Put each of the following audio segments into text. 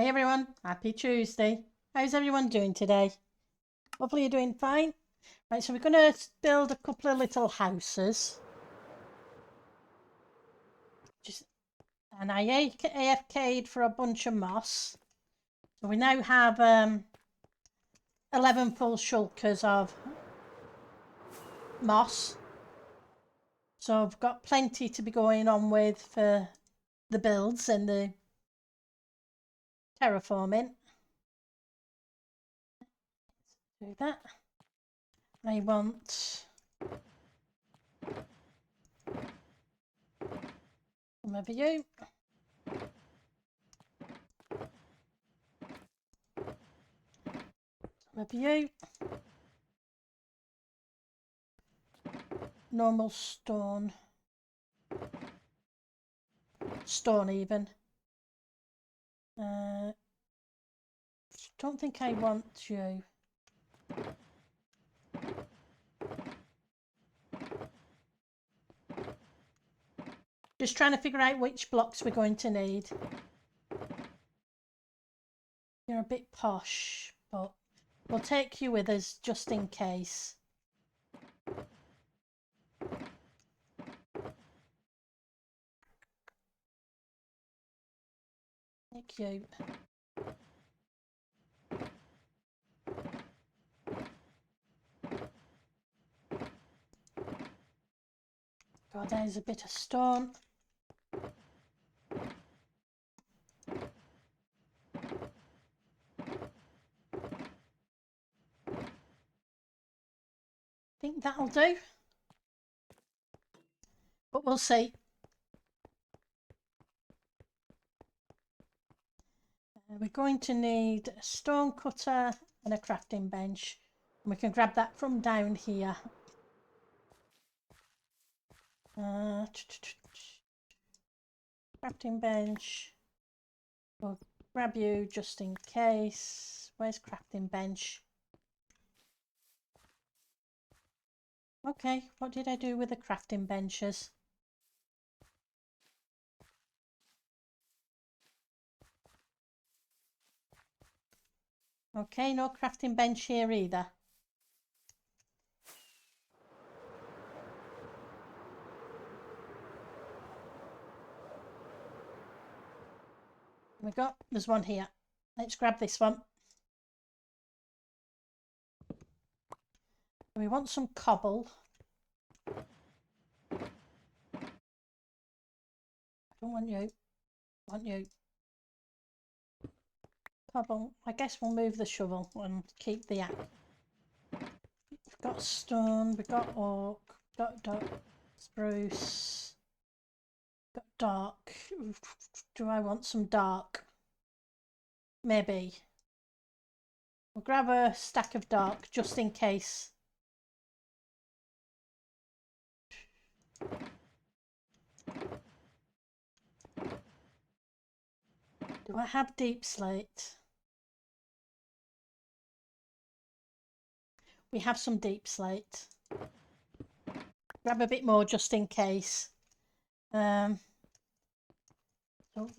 Hey everyone, happy Tuesday. How's everyone doing today? Hopefully you're doing fine. Right, so we're going to build a couple of little houses. And I AFK'd for a bunch of moss. So we now have 11 full shulkers of moss. So I've got plenty to be going on with for the builds and the terraforming. Do that. I want some of you. Some of you. Normal stone. Stone even. Don't think I want you. Just trying to figure out which blocks we're going to need. You're a bit posh, but we'll take you with us just in case. Thank you. God, there's a bit of stone. I think that'll do. But we'll see. We're going to need a stone cutter and a crafting bench. And we can grab that from down here. Crafting bench. We'll grab you just in case. Where's crafting bench? Okay, what did I do with the crafting benches? Okay, no crafting bench here either. There's one here. Let's grab this one. We want some cobble. I don't want you. I want you. Cobble. I guess we'll move the shovel and keep the axe. We've got stone, we've got oak, we've got spruce, got dark. Do I want some dark? Maybe. We'll grab a stack of dark just in case. Do I have deep slate? We have some deep slate. Grab a bit more just in case. So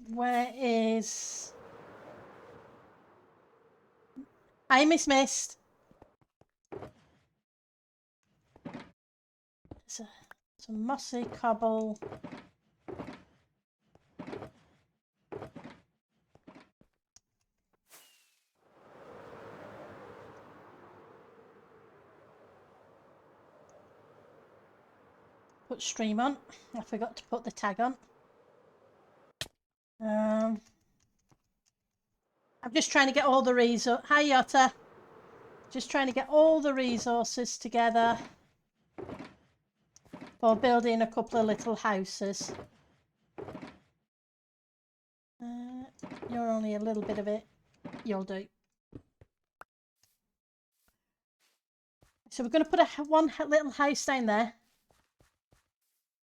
where is... Hi, Miss Mist. Some mossy cobble. Put stream on. I forgot to put the tag on. I'm just trying to get all the resources. Hi, Yotta. Just trying to get all the resources together for building a couple of little houses. You're only a little bit of it. You'll do. So we're going to put one little house down there.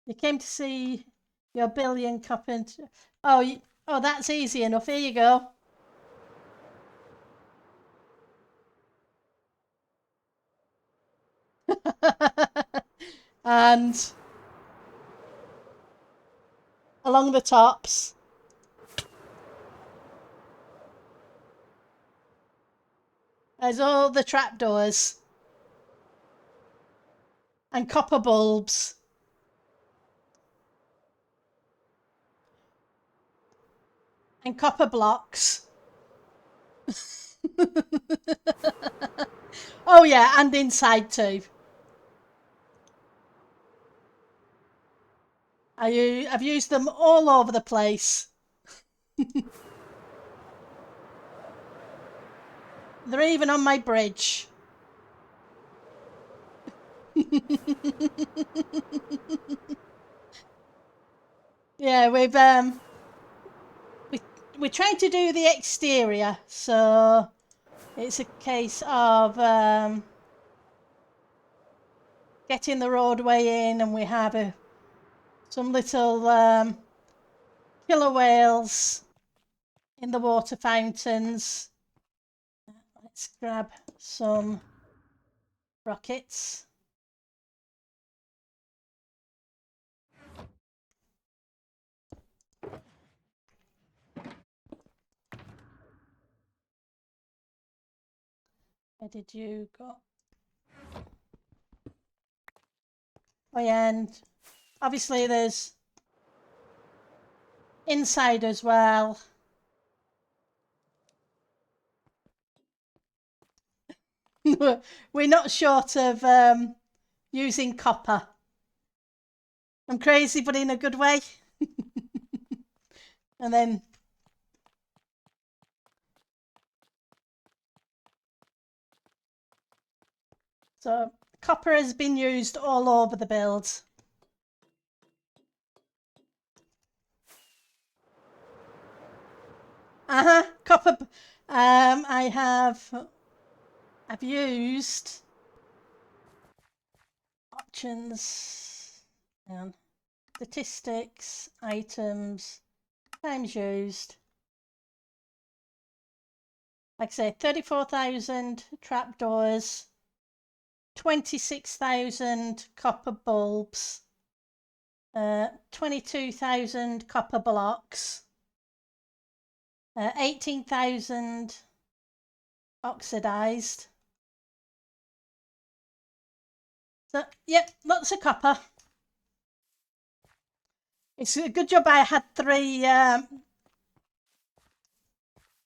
You came to see your billion carpenter. Oh, that's easy enough. Here you go. And along the tops. There's all the trapdoors. And copper bulbs. And copper blocks. Oh yeah, and inside too. I've used them all over the place. They're even on my bridge. Yeah, we're trying to do the exterior, so it's a case of getting the roadway in, and we have some little killer whales in the water fountains. Let's grab some rockets. Where did you go? Oh yeah, and obviously there's inside as well. We're not short of using copper. I'm crazy, but in a good way. And then so copper has been used all over the build. Copper. I've used options and statistics, items, times used. Like I say, 34,000 trapdoors, 26,000 copper bulbs, 22,000 copper blocks, 18,000 oxidized. So, yep, lots of copper. It's a good job I had 3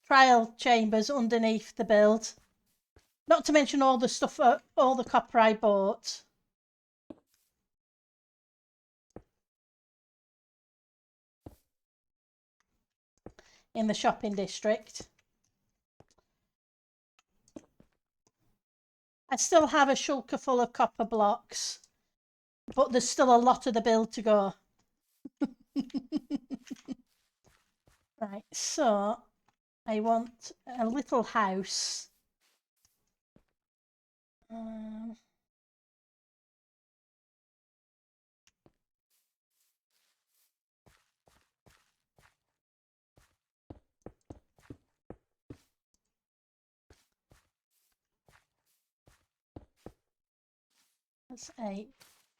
trial chambers underneath the build. Not to mention all the stuff, all the copper I bought. In the shopping district. I still have a shulker full of copper blocks, but there's still a lot of the build to go. Right, so I want a little house. That's 8.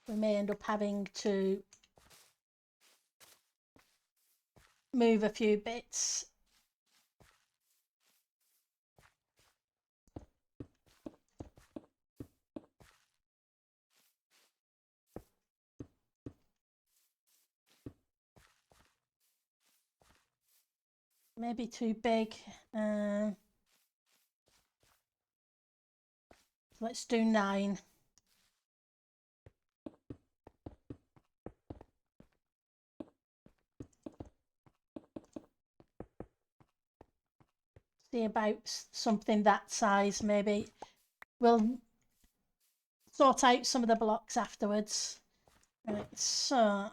We may end up having to move a few bits. Maybe too big. Let's do 9. See about something that size, maybe. We'll sort out some of the blocks afterwards. Right, so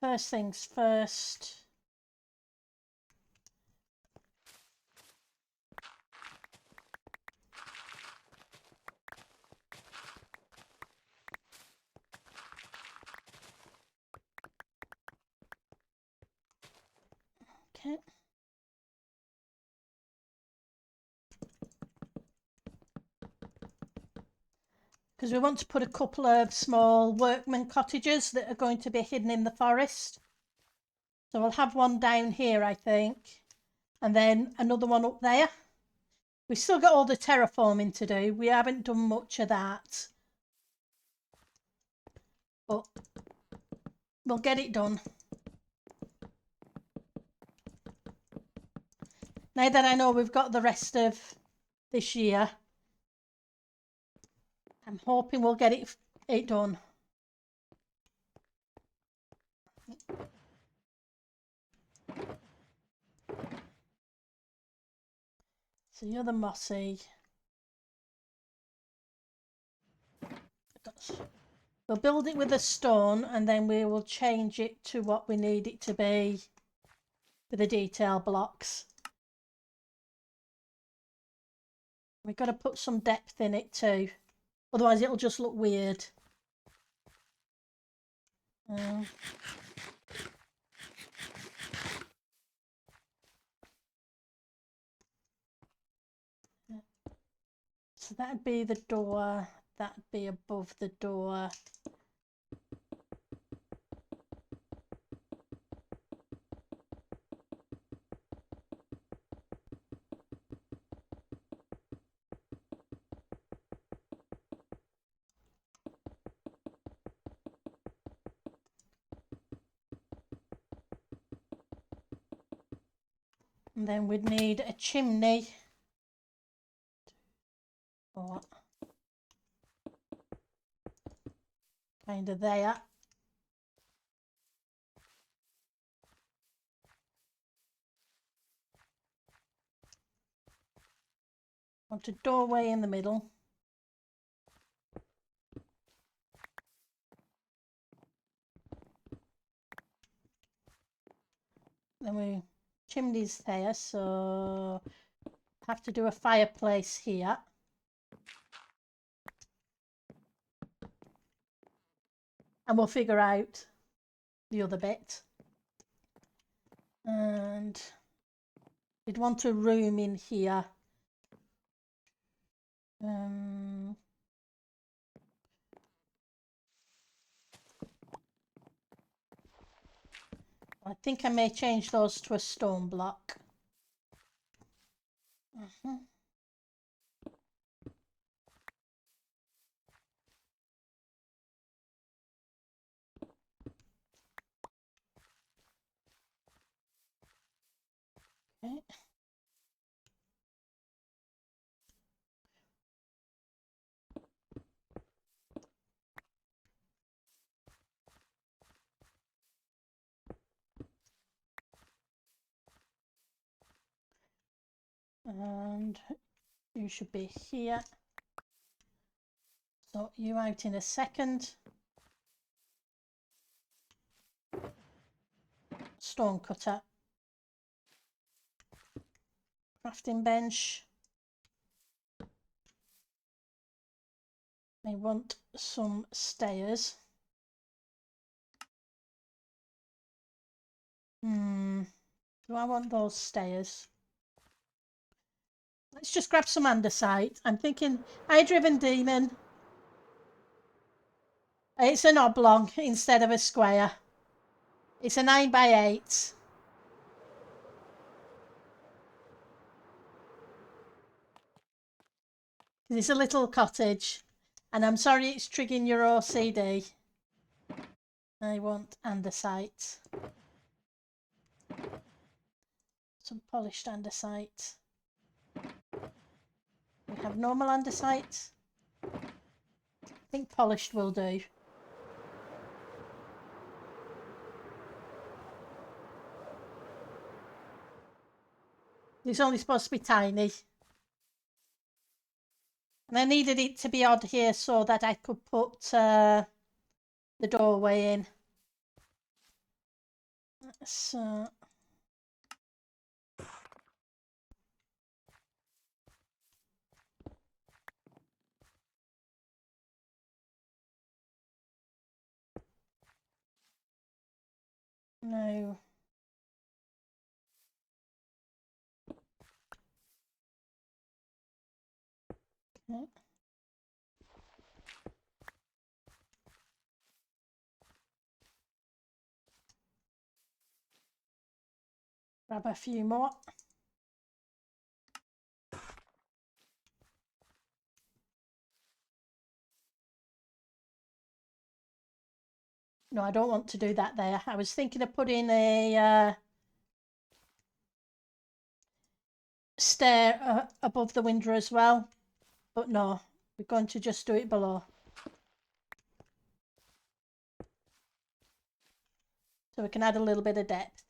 first things first. Okay. Because we want to put a couple of small workman cottages that are going to be hidden in the forest. So we'll have one down here, I think, and then another one up there. We've still got all the terraforming to do. We haven't done much of that. But we'll get it done. Now that I know we've got the rest of this year, I'm hoping we'll get it done. So you're the mossy. We'll build it with a stone and then we will change it to what we need it to be with the detail blocks. We've got to put some depth in it too, otherwise it'll just look weird. So that'd be the door, that'd be above the door. And then we'd need a chimney. Or kind of there. Want a doorway in the middle. Then we chimneys there, so have to do a fireplace here. And we'll figure out the other bit. And we'd want a room in here. I think I may change those to a stone block. Okay. And you should be here. Sort you out in a second. Stone cutter. Crafting bench. I want some stairs. Do I want those stairs? Let's just grab some andesite. I'm thinking eye-driven demon. It's an oblong instead of a square. It's a 9x8. It's a little cottage. And I'm sorry it's triggering your OCD. I want andesite. Some polished andesite. We have normal andesite. I think polished will do. It's only supposed to be tiny. And I needed it to be odd here so that I could put the doorway in. So no. Okay. Grab a few more. No, I don't want to do that there. I was thinking of putting a stair above the window as well, but no, we're going to just do it below. So we can add a little bit of depth.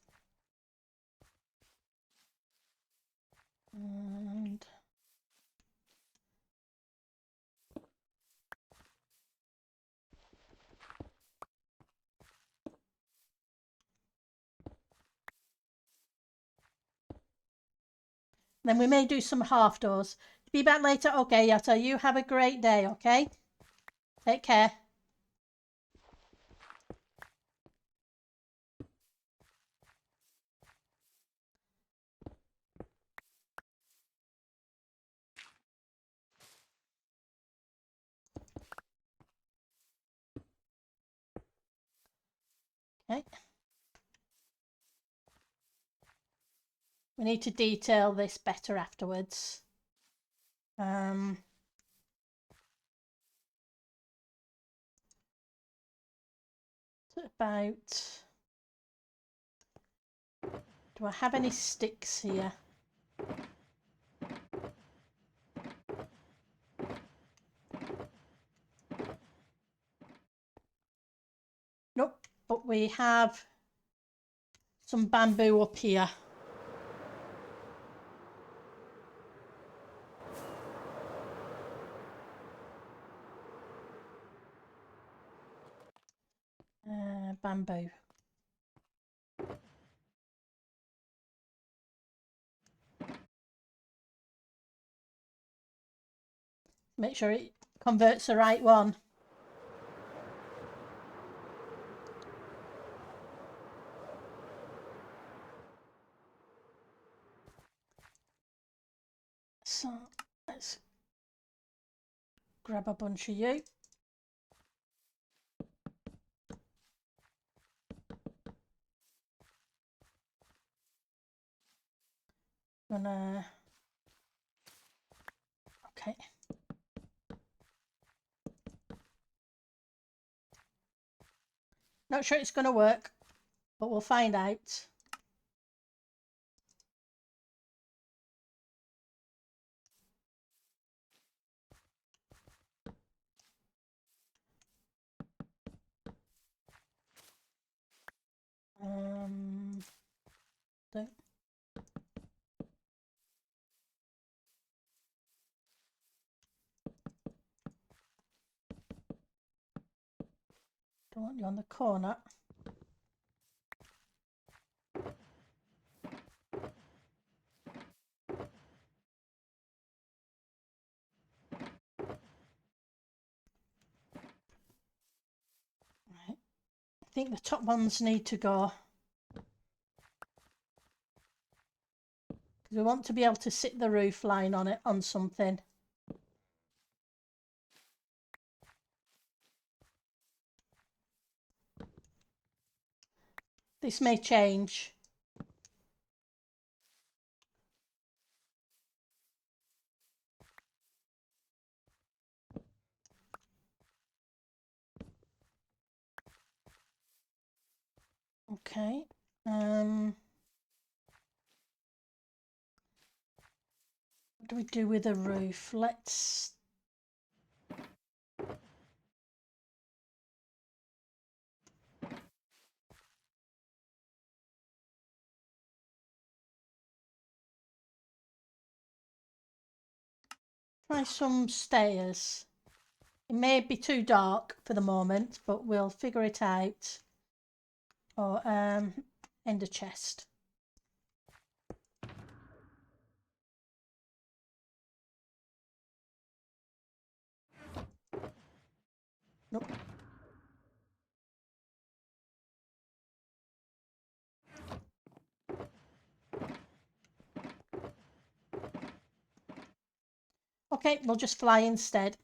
And then we may do some half doors. Be back later. Okay, Yatta, you have a great day, okay? Take care. Okay. We need to detail this better afterwards. About... Do I have any sticks here? Nope, but we have some bamboo up here. Bamboo. Make sure it converts the right one. So let's grab a bunch of you. Gonna... Okay. Not sure it's going to work, but we'll find out. Don't... Don't want you on the corner. Right. I think the top ones need to go. Because we want to be able to sit the roof line on it, on something. This may change. Okay. What do we do with the roof? Let's... Try some stairs. It may be too dark for the moment, but we'll figure it out. Or ender chest. Nope. Okay, we'll just fly instead.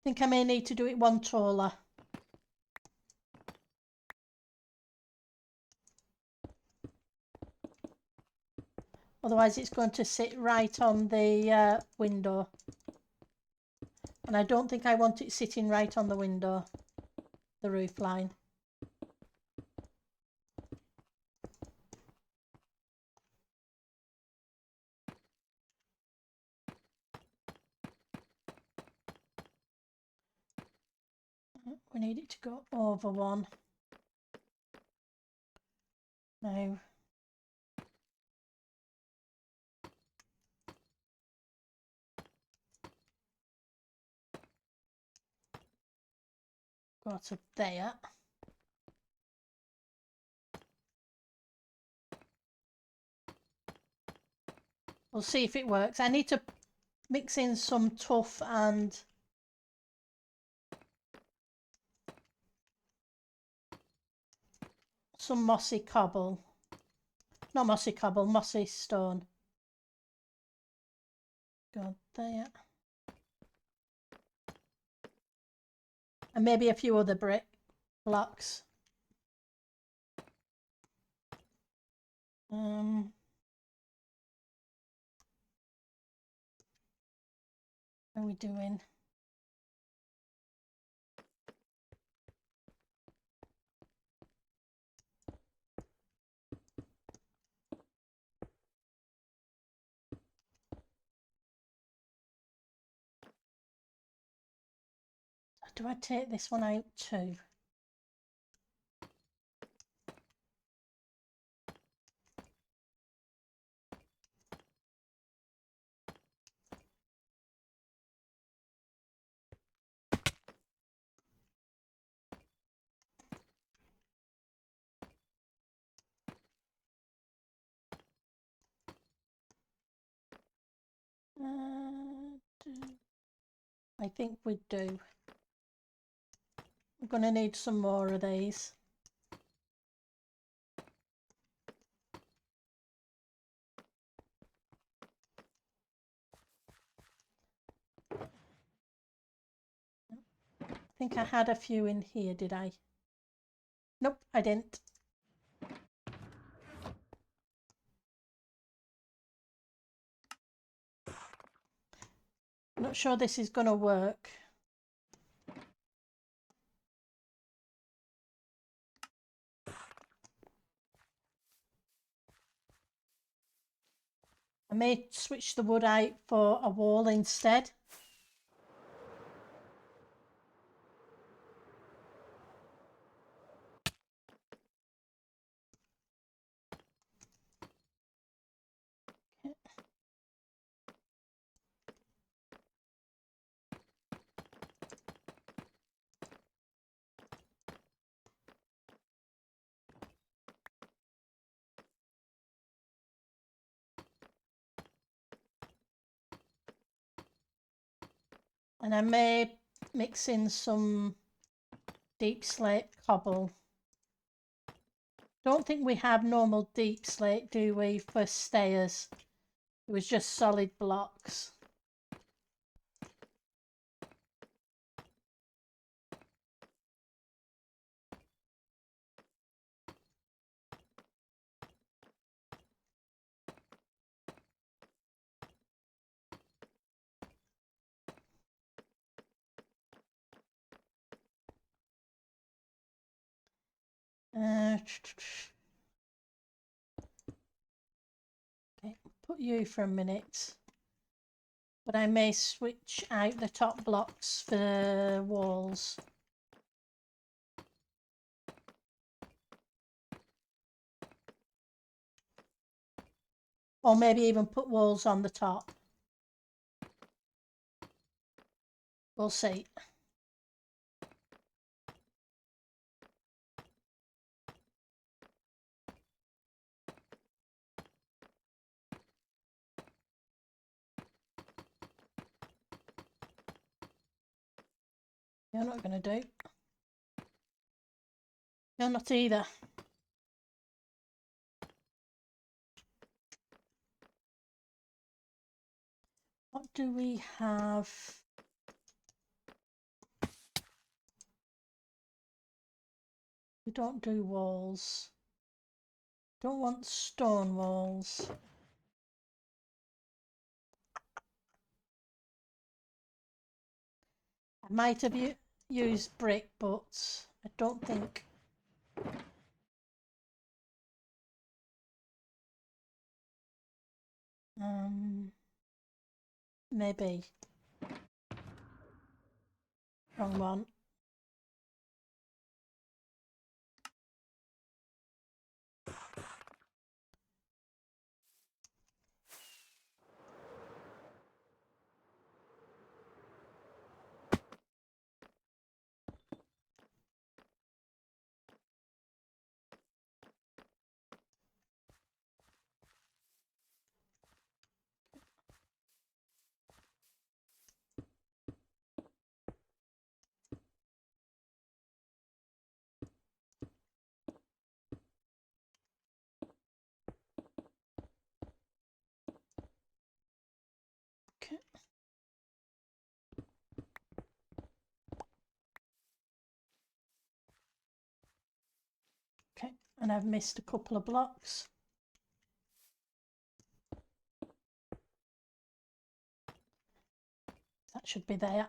think I may need to do it one taller. Otherwise it's going to sit right on the window. And I don't think I want it sitting right on the window, the roof line. We need it to go over one. Now, go to there. We'll see if it works. I need to mix in some tuff and some mossy cobble. Not mossy cobble, mossy stone. Go there. And maybe a few other brick blocks. How are we doing? Do I take this one out too? I think we do. We're going to need some more of these. I think I had a few in here, did I? Nope, I didn't. I'm not sure this is going to work. I may switch the wood out for a wall instead. And I may mix in some deep slate cobble. Don't think we have normal deep slate, do we, for stairs? It was just solid blocks. Okay, put you for a minute. But I may switch out the top blocks for walls. Or maybe even put walls on the top. We'll see. You're not going to do. You're not either. What do we have? We don't do walls. Don't want stone walls. I might have used brick, but I don't think. Maybe. Wrong one. Okay. Okay, and I've missed a couple of blocks. That should be there.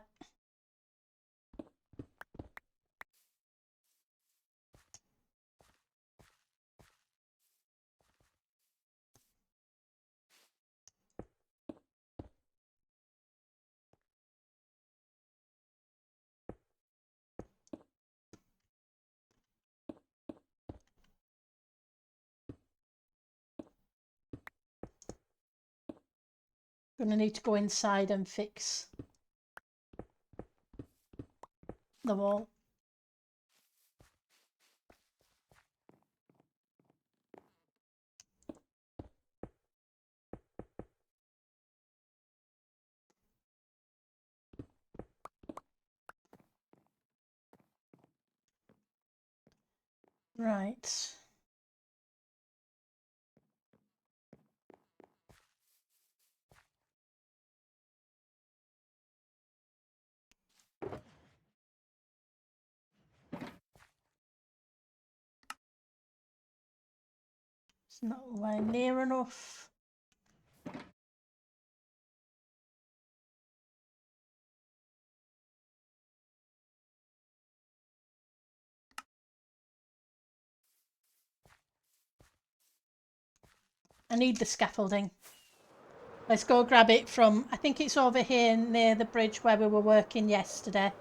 Gonna need to go inside and fix the wall. Right. It's not way near enough. I need the scaffolding. Let's go grab it from, I think it's over here near the bridge where we were working yesterday.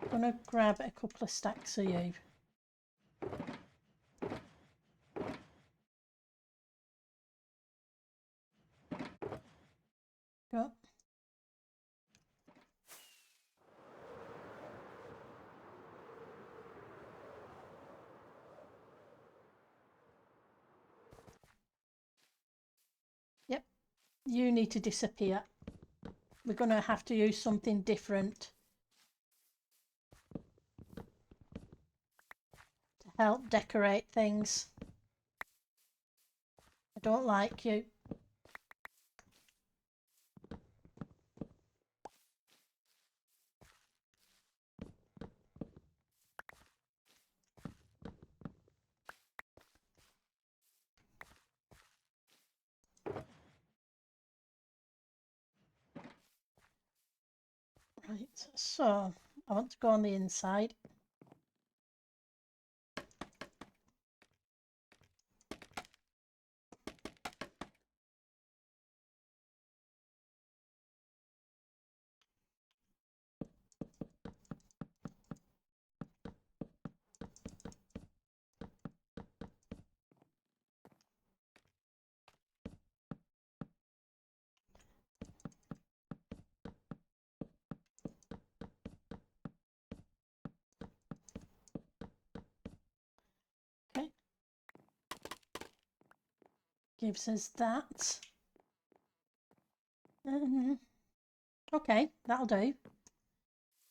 I'm gonna grab a couple of stacks of you. Go. Yep, you need to disappear. We're gonna have to use something different to help decorate things. I don't like you. Right, so I want to go on the inside. Okay. Gives us that. Okay, that'll do.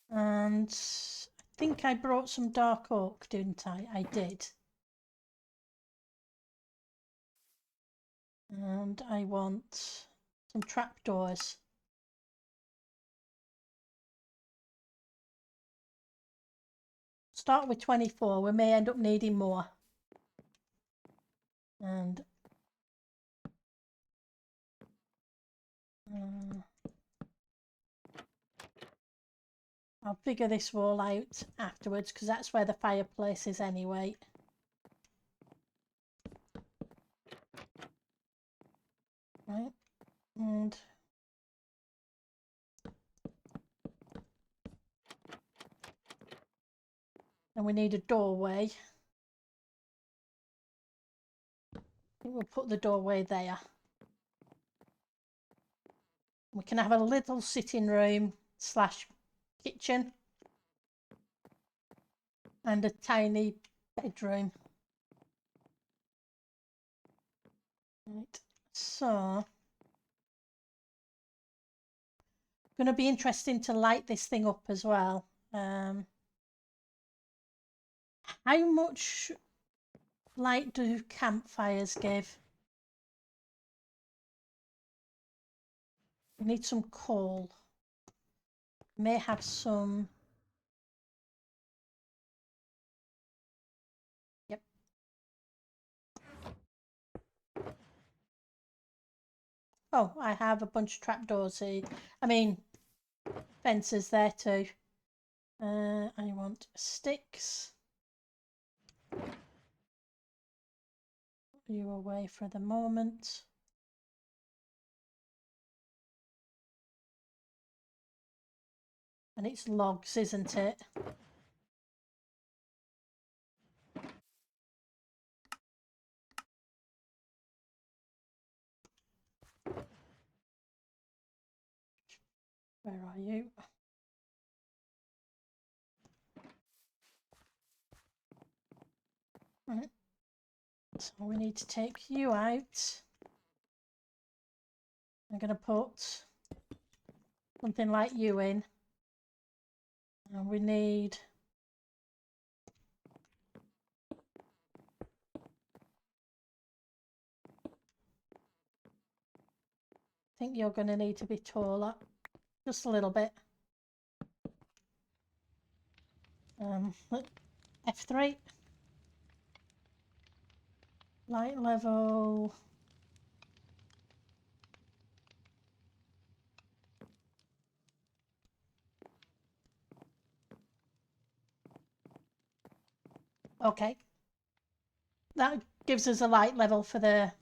And I think I brought some dark oak, didn't I? I did. And I want some trapdoors. Start with 24. We may end up needing more. And I'll figure this wall out afterwards because that's where the fireplace is anyway. Right, and we need a doorway. I think we'll put the doorway there. We can have a little sitting room slash kitchen and a tiny bedroom. Right, so going to be interesting to light this thing up as well. How much light do campfires give? We need some coal. May have some. Yep. Oh, I have a bunch of trapdoors here. I mean, fences there too. I want sticks. Put you away for the moment. And it's logs, isn't it? Where are you? Right. So we need to take you out. I'm going to put something like you in. And we need I think you're going to need to be taller, just a little bit. F3. Light level. Okay. That gives us a light level for the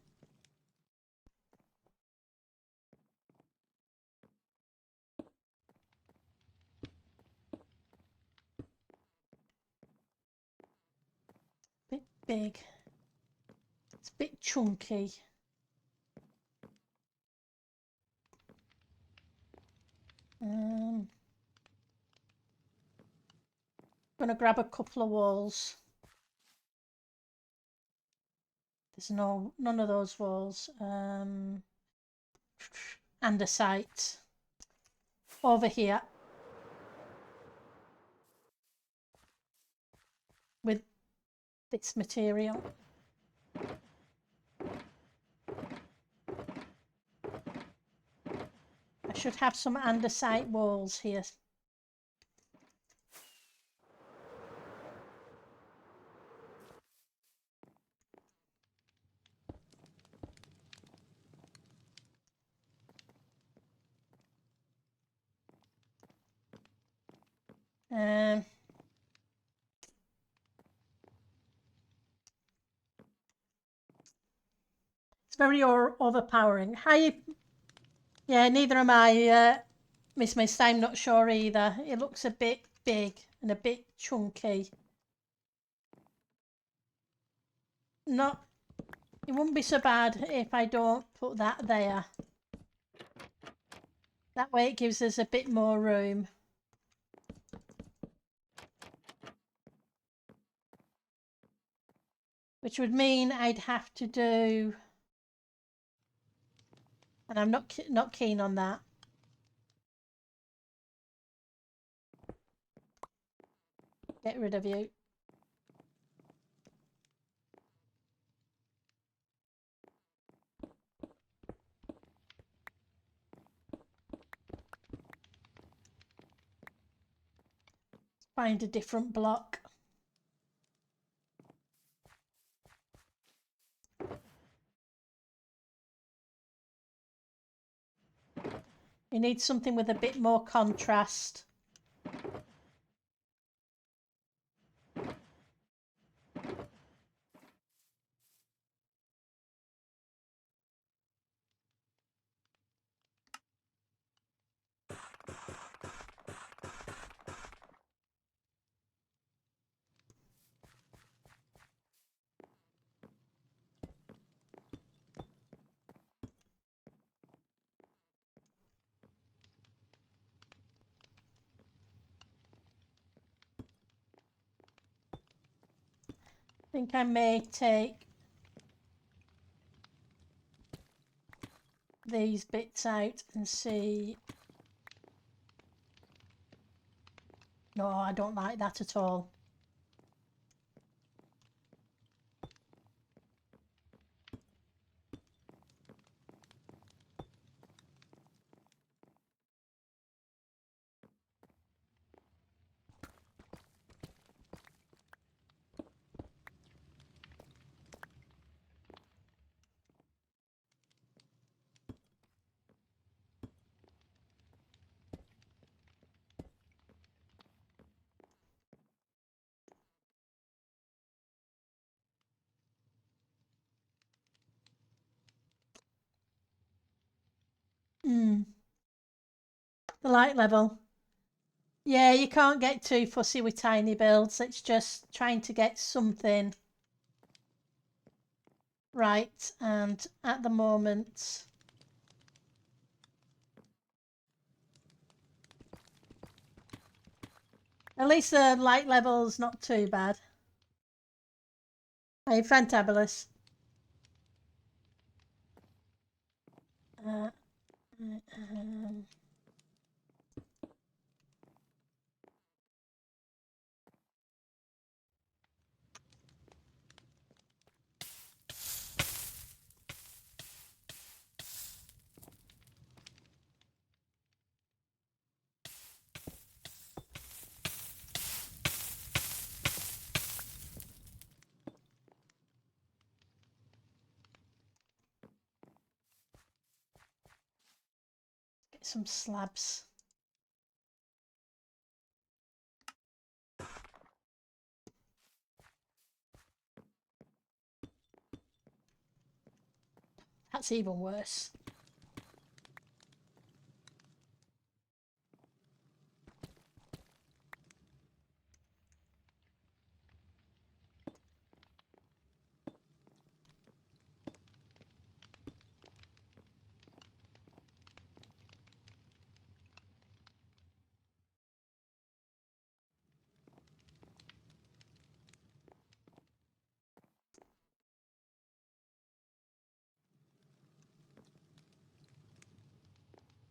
bit big. It's a bit chunky. Gonna grab a couple of walls. There's none of those walls. And a sight over here with this material. I should have some andesite walls here. It's very overpowering. Hi. Yeah, neither am I, Miss Mist. I'm not sure either. It looks a bit big and a bit chunky. Not. It wouldn't be so bad if I don't put that there. That way it gives us a bit more room. Which would mean I'd have to do, and I'm not keen on that. Get rid of you. Find a different block. need something with a bit more contrast. I think I may take these bits out and see. No, I don't like that at all. The light level. Yeah, you can't get too fussy with tiny builds. It's just trying to get something right. And at the moment, at least the light level's not too bad. Hey, fantabulous. Get some slabs. That's even worse.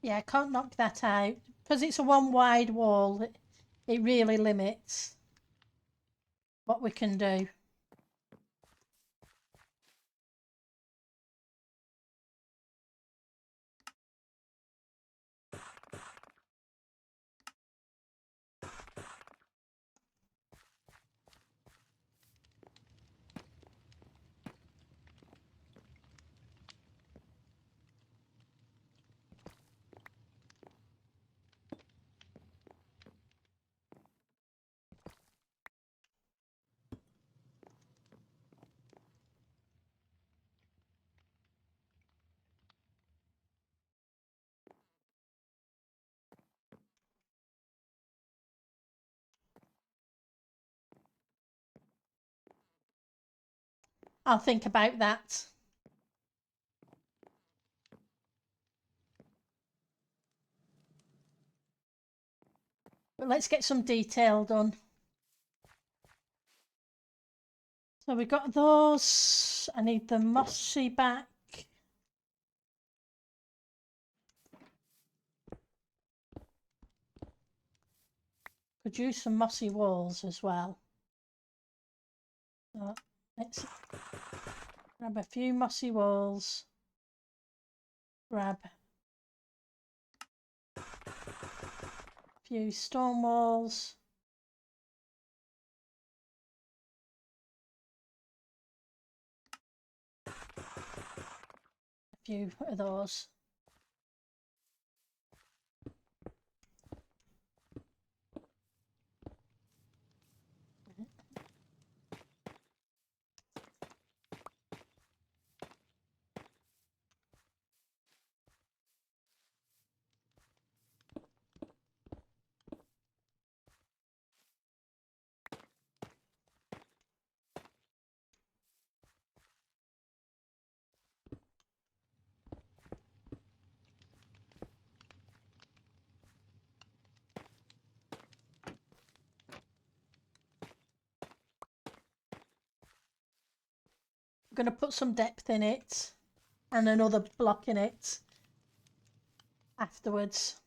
Yeah, I can't knock that out. Because it's a one wide wall, it really limits what we can do. I'll think about that. But let's get some detail done. So we've got those. I need the mossy back. Could use some mossy walls as well. So let's grab a few mossy walls. Grab a few stone walls. A few of those. going to put some depth in it and another block in it afterwards.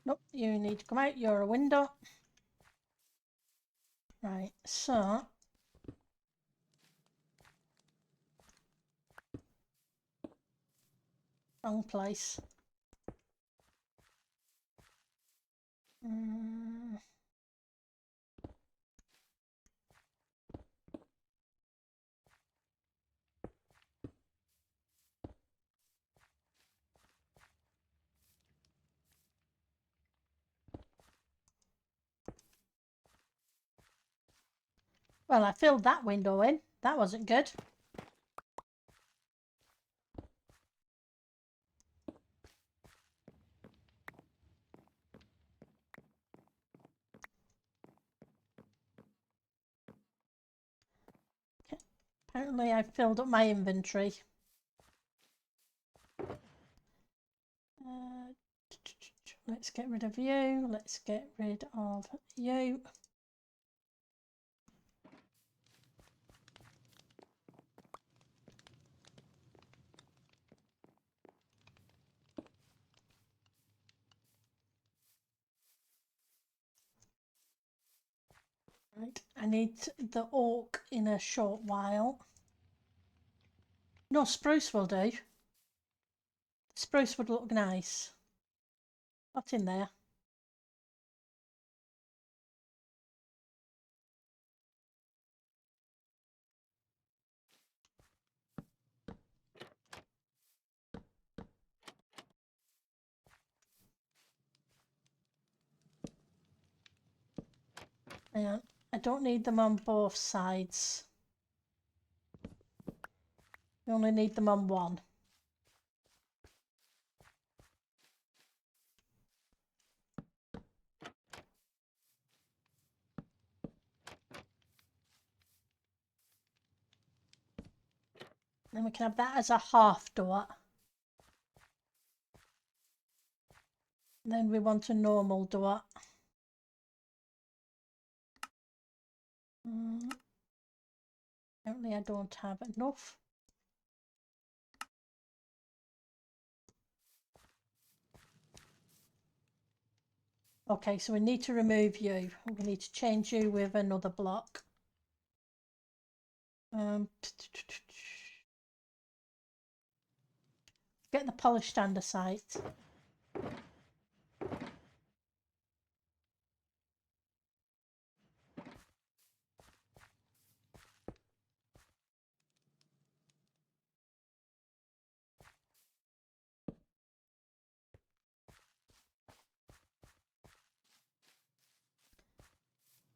Nope, you need to come out, you're a window. Right, so wrong place. Well, I filled that window in. That wasn't good. Okay. Apparently I filled up my inventory. Let's get rid of you. Let's get rid of you. Right, I need the oak in a short while. No, spruce will do. Spruce would look nice. What's in there? Hang on. I don't need them on both sides. You only need them on one. Then we can have that as a half door. Then we want a normal door. Apparently I don't have enough. Okay, so we need to remove you. We need to change you with another block. Get the polished andesite.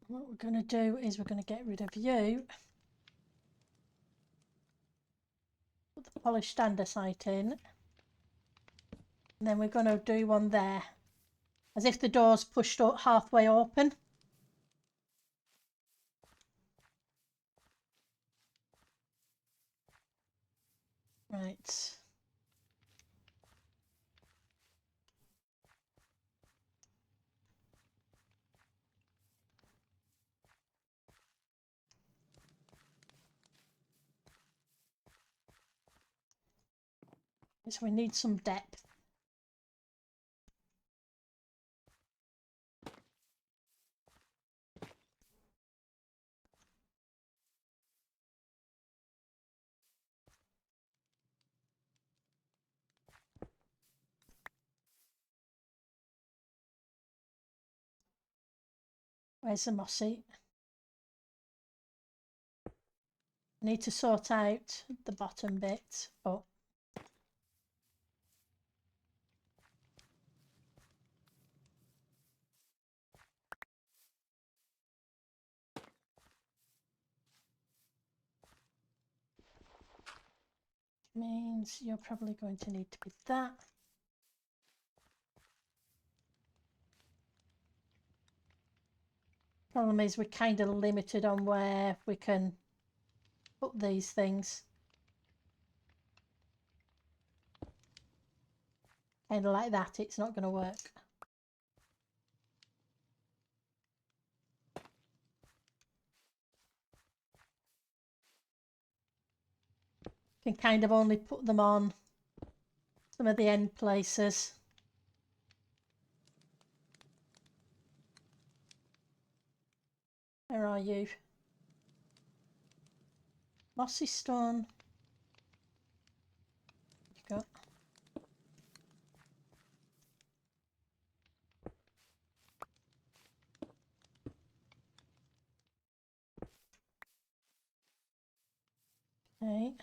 What we're going to do is we're going to get rid of you. Put the polished andesite in. And then we're going to do one there. As if the door's pushed up halfway open. Right. So we need some depth. Where's the mossy? I need to sort out the bottom bit, but means you're probably going to need to be that. Problem is we're kind of limited on where we can put these things. Kind of like that, it's not going to work. Can kind of only put them on some of the end places. Where are you? Mossy stone. You got. Okay.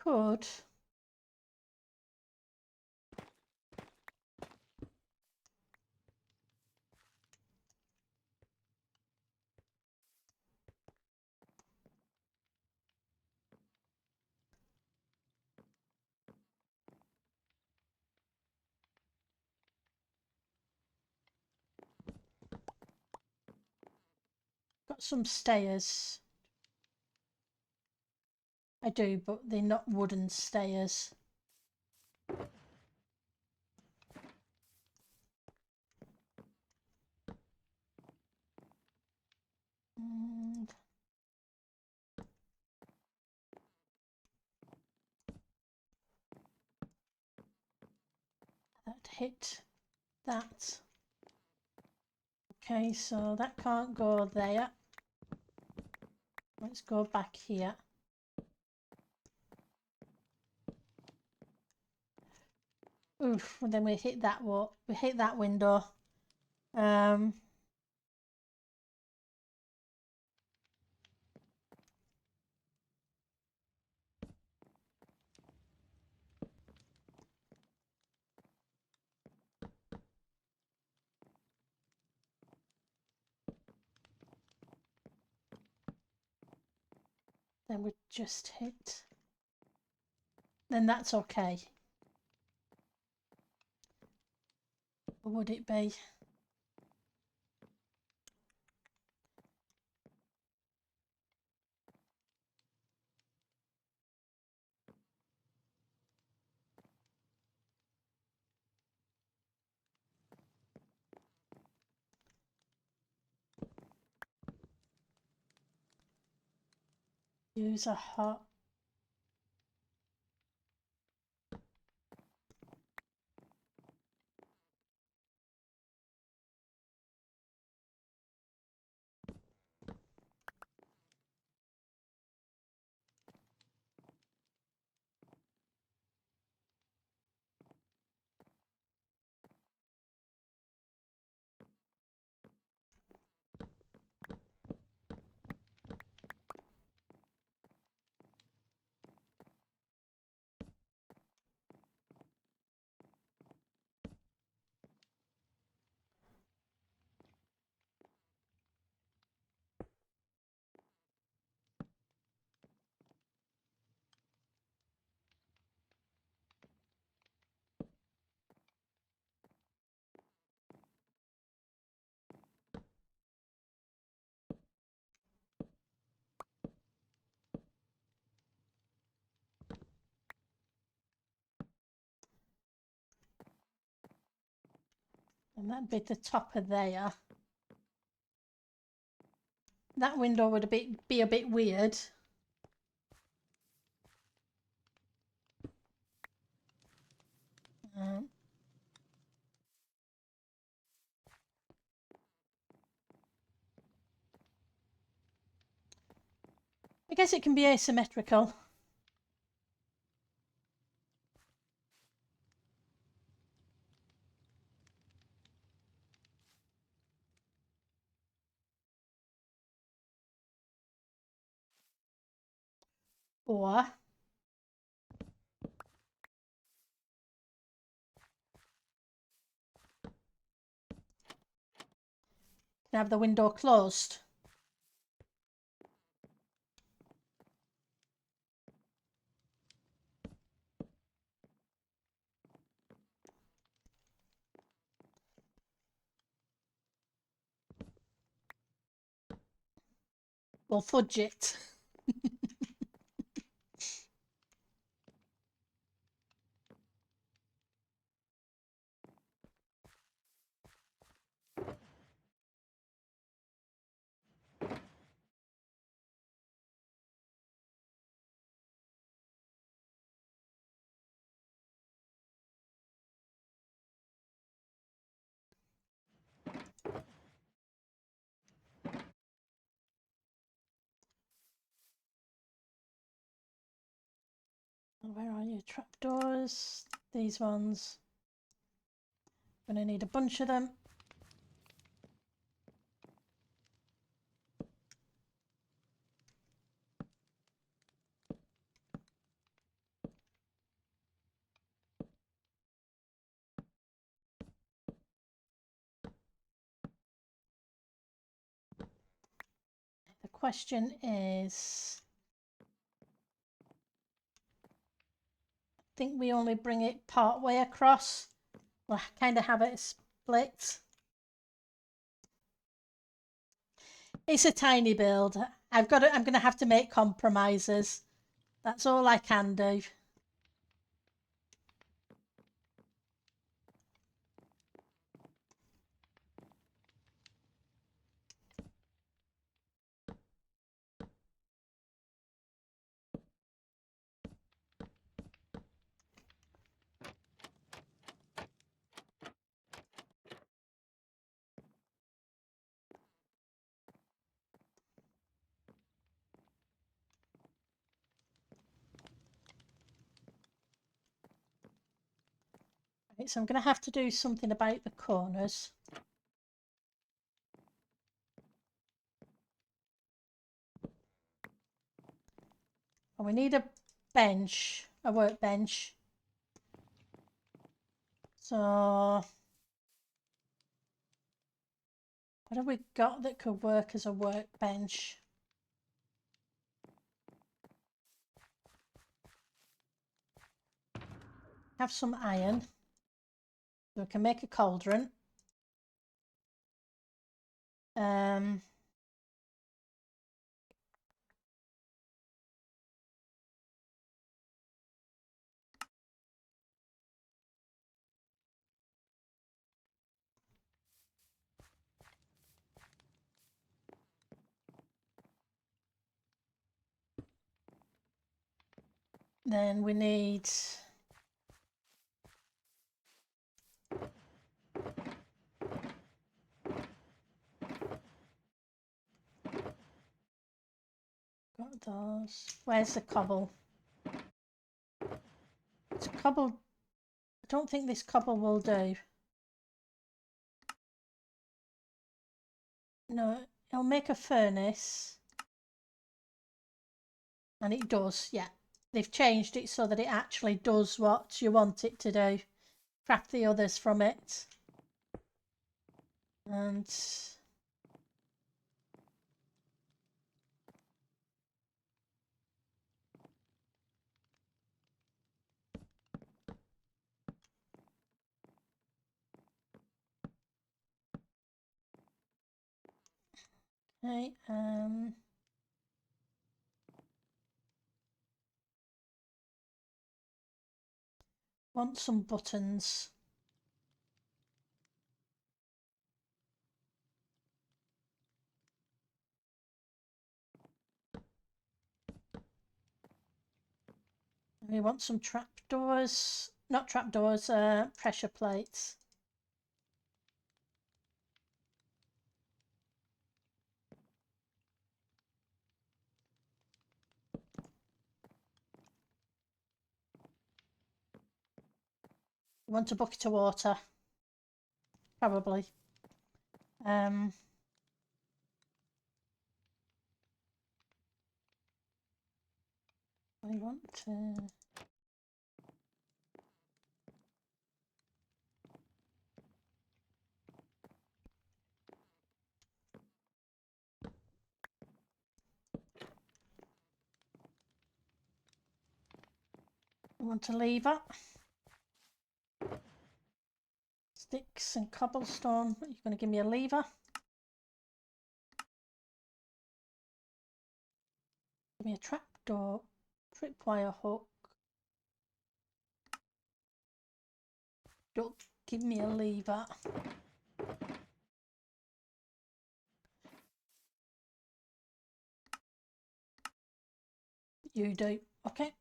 Could. Got some stairs. I do, but they're not wooden stairs. And that hit that. Okay, so that can't go there. Let's go back here. Oof, and then we hit that wall. We hit that window. Then we just hit. Then that's okay. Or would it be? Use a hot. And that'd be the top of there. That window would be a bit weird. I guess it can be asymmetrical. Or Can I have the window closed? We'll fudge it. Where are you? Trapdoors. These ones. I'm going to need a bunch of them. The question is, I think we only bring it part way across. We'll kind of have it split. It's a tiny build. I'm going to have to make compromises. That's all I can do. Right, so I'm going to have to do something about the corners. And we need a bench, a workbench. So what have we got that could work as a workbench? Have some iron. So we can make a cauldron. Then we need got those. Where's the cobble? It's cobble. I don't think this cobble will do. No, it'll make a furnace. And it does, yeah. They've changed it so that it actually does what you want it to do. Scrap the others from it. And okay, want some buttons. We want some trapdoors, not trapdoors, pressure plates. We want a bucket of water, probably. We want to... want a lever. Sticks and cobblestone. You're going to give me a lever. Give me a trapdoor, tripwire hook. Don't give me a lever. You do. Okay.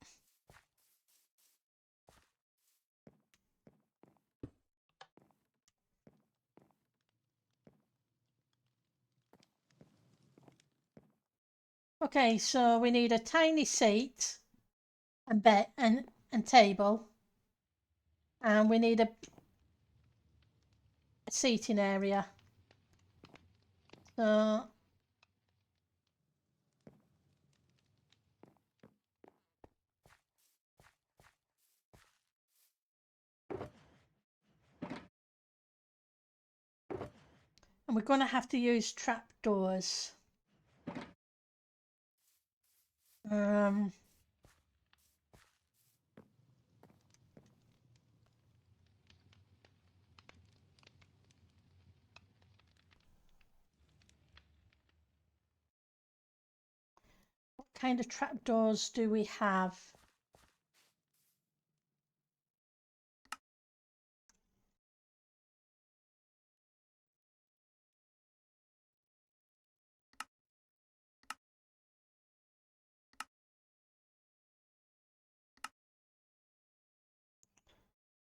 Okay, so we need a tiny seat and bed and table, and we need a seating area. So and we're going to have to use trapdoors. What kind of trapdoors do we have?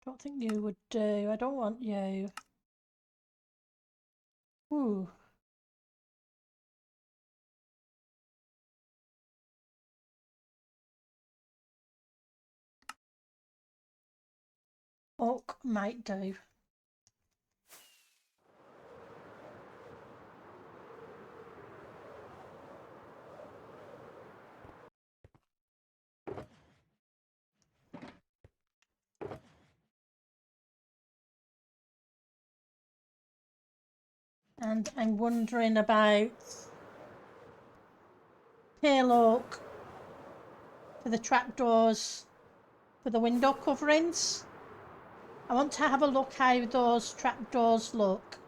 Don't think you would do. I don't want you. Ooh. Oak might do. And I'm wondering about pale oak for the trapdoors, for the window coverings. I want to have a look how those trapdoors look.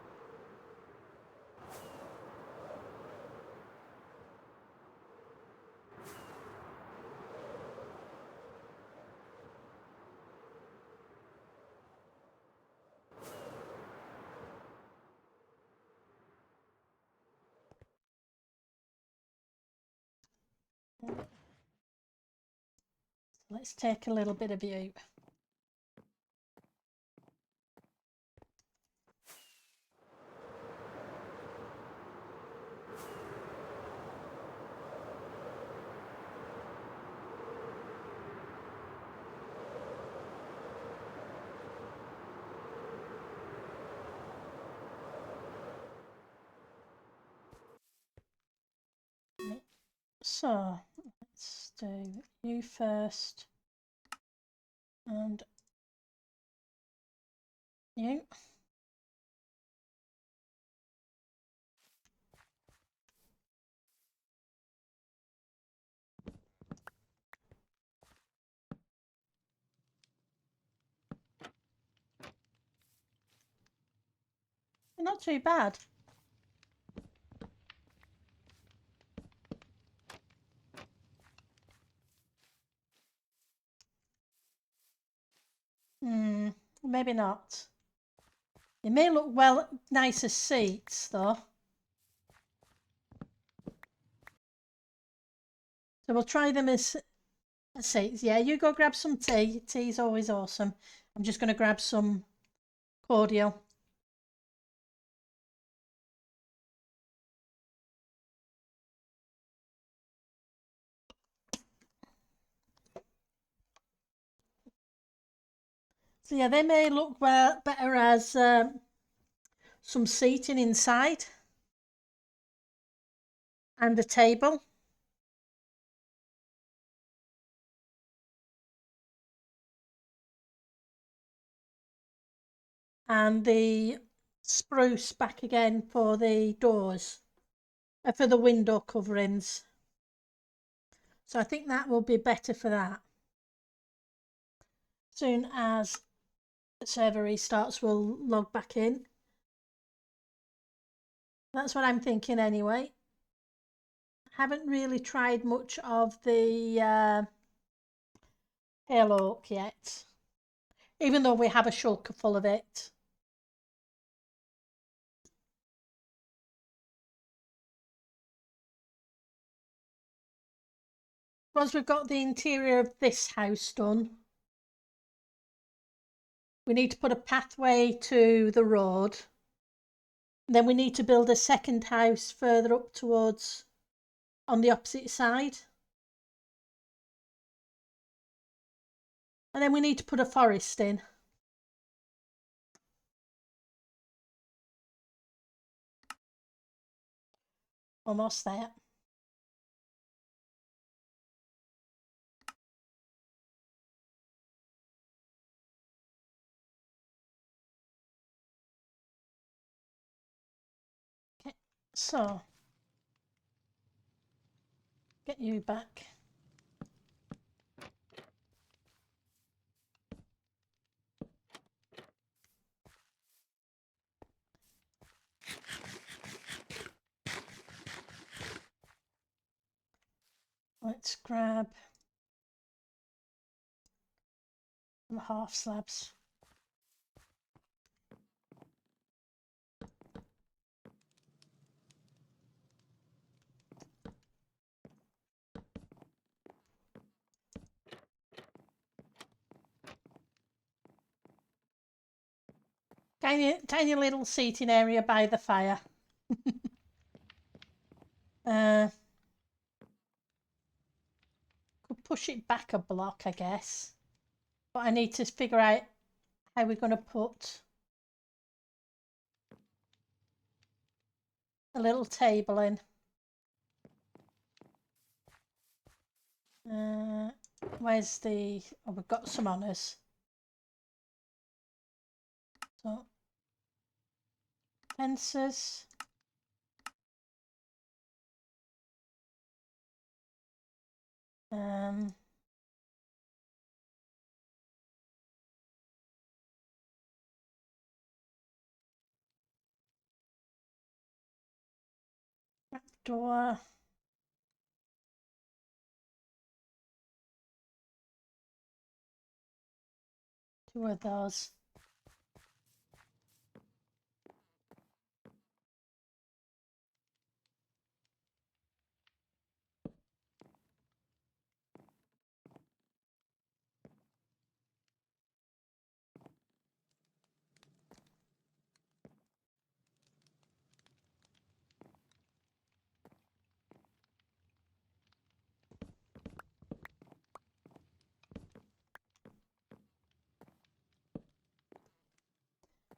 Let's take a little bit of view. So let's do you first and you. Not too bad. Maybe not. They may look nice as seats though. So we'll try them as seats. Yeah, you go grab some tea. Tea's always awesome. I'm just going to grab some cordial. So yeah, they may look better as some seating inside and a table. And the spruce back again for the doors, for the window coverings. So I think that will be better for that. soon as the server restarts, we'll log back in. That's what I'm thinking anyway. Haven't really tried much of the pale oak yet, even though we have a shulker full of it. Once we've got the interior of this house done, we need to put a pathway to the road. Then we need to build a second house further up towards on the opposite side. And then we need to put a forest in. Almost there. Okay, so get you back. Let's grab some half slabs. Tiny little seating area by the fire. Could push it back a block, I guess. But I need to figure out how we're going to put a little table in. Where's the... Oh, we've got some on us. So, fences. Door. Two of those.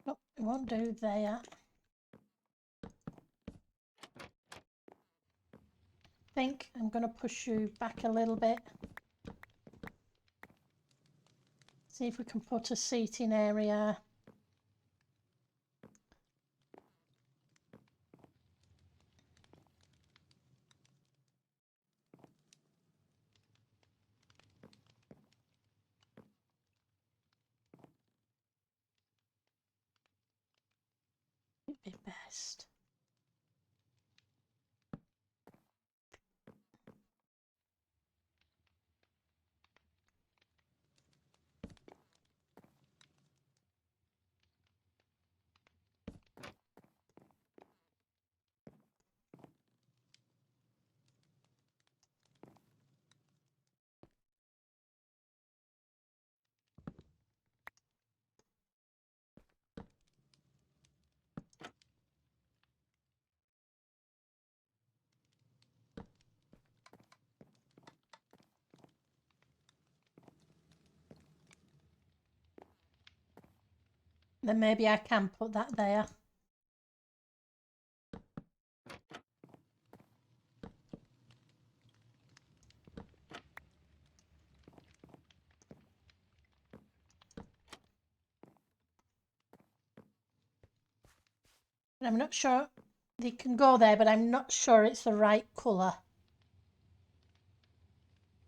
Nope, it won't do there. I think I'm going to push you back a little bit. See if we can put a seating area. It'd be best. Then maybe I can put that there. But I'm not sure they can go there, but I'm not sure it's the right colour.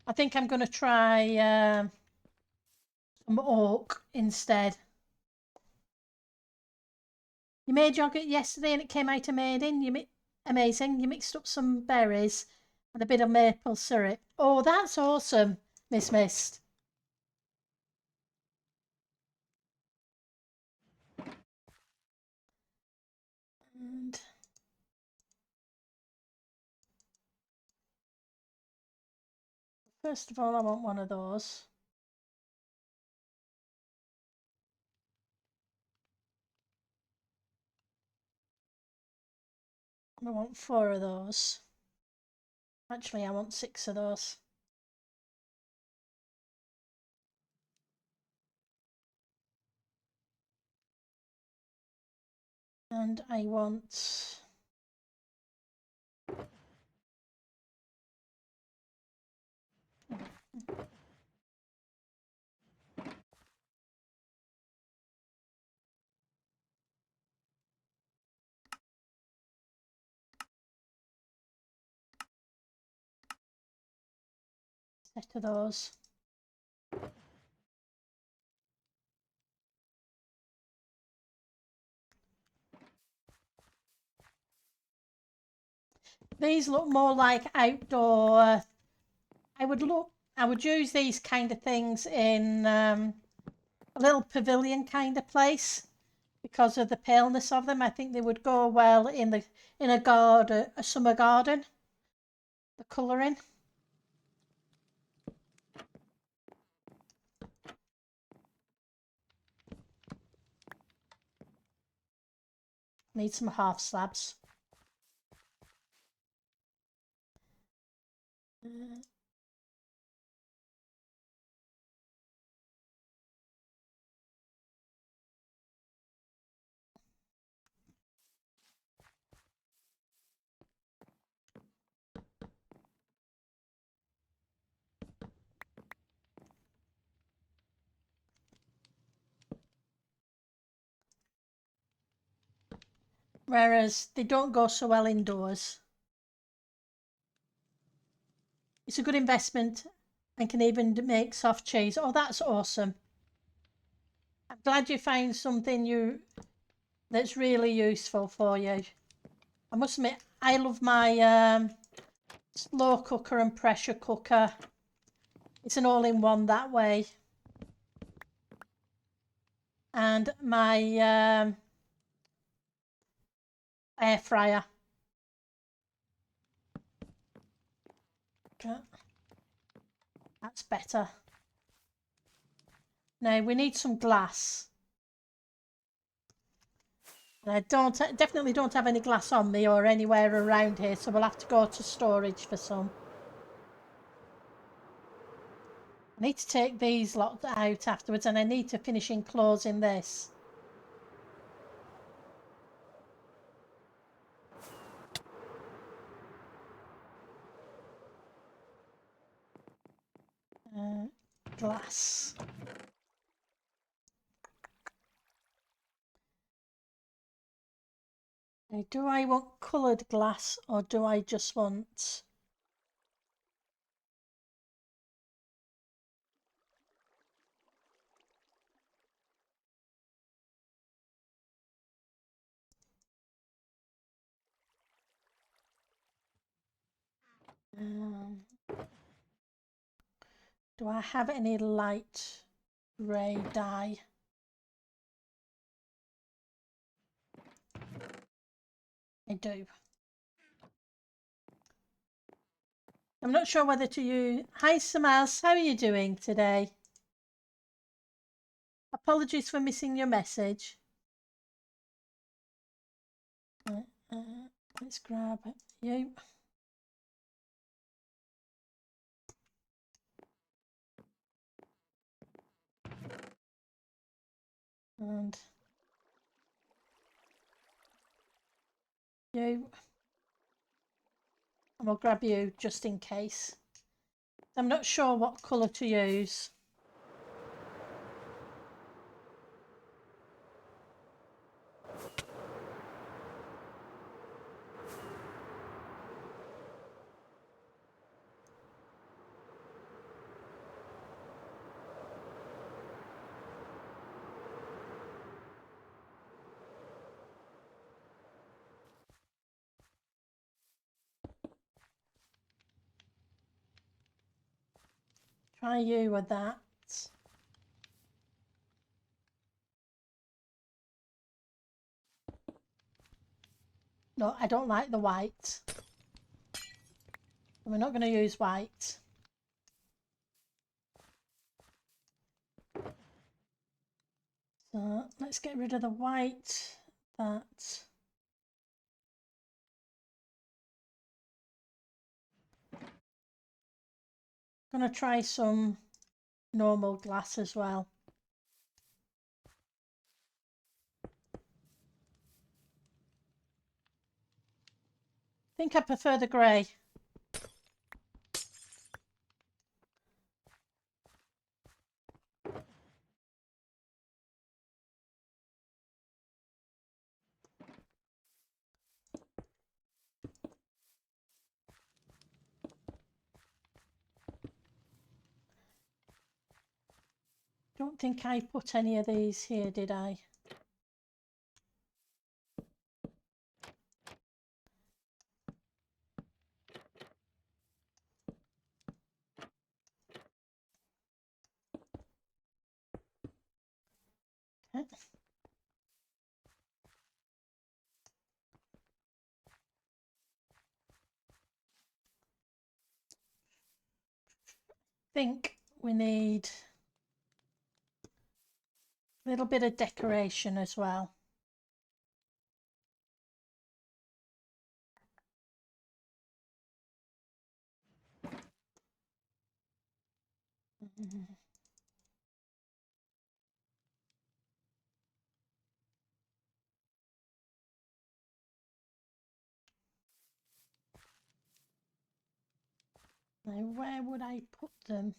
I think I'm going to try some oak instead. You made yogurt yesterday and it came out amazing. Amazing. You mixed up some berries and a bit of maple syrup. Oh, that's awesome, Miss Mist. And first of all, I want one of those. I want 4 of those. Actually, I want 6 of those. And I want a set of those. These look more like outdoor. I would use these kind of things in a little pavilion kind of place because of the paleness of them. I think they would go well in a garden, a summer garden. The colouring. Need some half slabs. Whereas they don't go so well indoors. It's a good investment and can even make soft cheese. Oh, that's awesome. I'm glad you found something that's really useful for you. I must admit, I love my slow cooker and pressure cooker. It's an all-in-one that way. And my air fryer. Okay. That's better. Now we need some glass. And I definitely don't have any glass on me or anywhere around here, so we'll have to go to storage for some. I need to take these lot out afterwards, and I need to finish enclosing this. Glass. Now, do I want coloured glass or do I just want... do I have any light grey dye? I do. I'm not sure whether to use... Hi Samas, how are you doing today? Apologies for missing your message. Let's grab you. And you. And we'll grab you just in case. I'm not sure what colour to use. Try you with that. No, I don't like the white. We're not going to use white. So let's get rid of the white. That. I'm going to try some normal glass as well. I think I prefer the grey. Don't think I put any of these here, did I? Okay. I think we need a little bit of decoration as well. Now, where would I put them?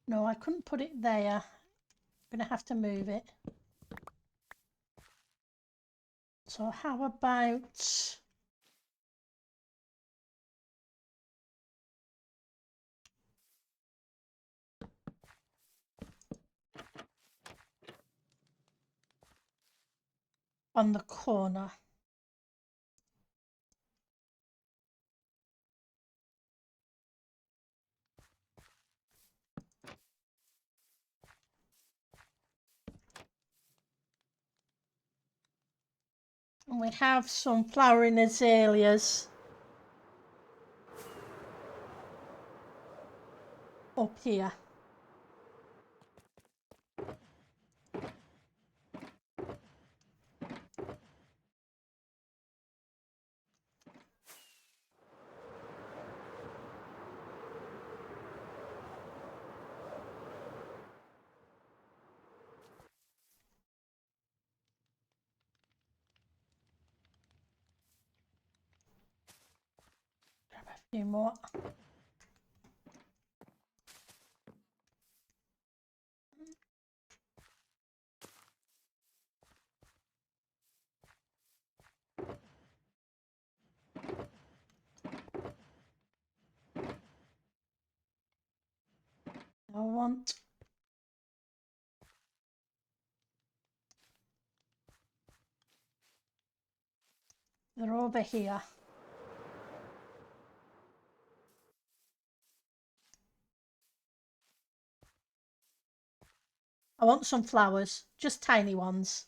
No, I couldn't put it there. I'm going to have to move it. So how about... on the corner? And we have some flowering azaleas up here. Grab a few more. I want they're over here. I want some flowers, just tiny ones.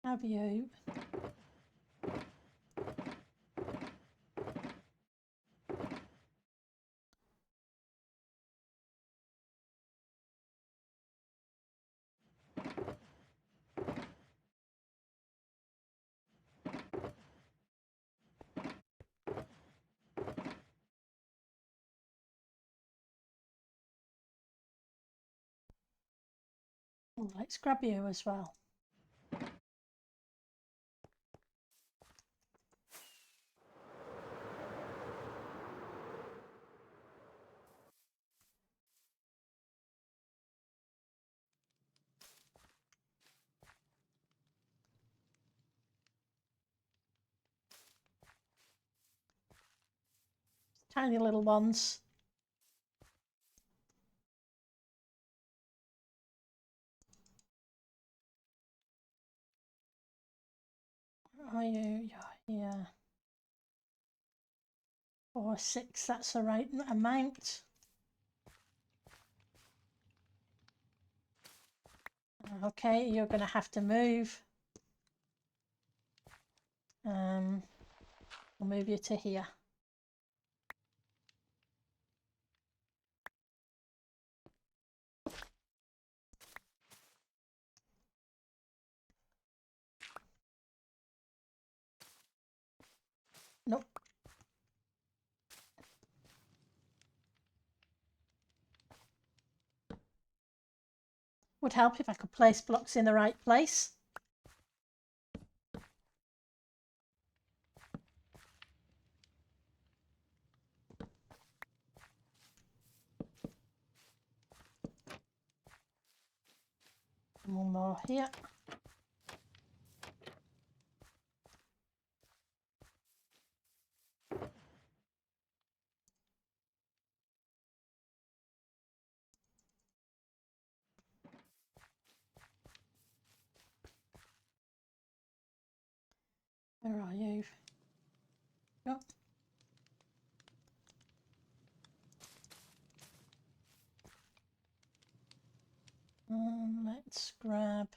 Have you? Let's grab you as well. Tiny little ones. Are you? Yeah. 4, 6, that's the right amount. Okay, you're going to have to move. I'll move you to here. Nope. Would help if I could place blocks in the right place. One more here. Where are you? Yep. Let's grab.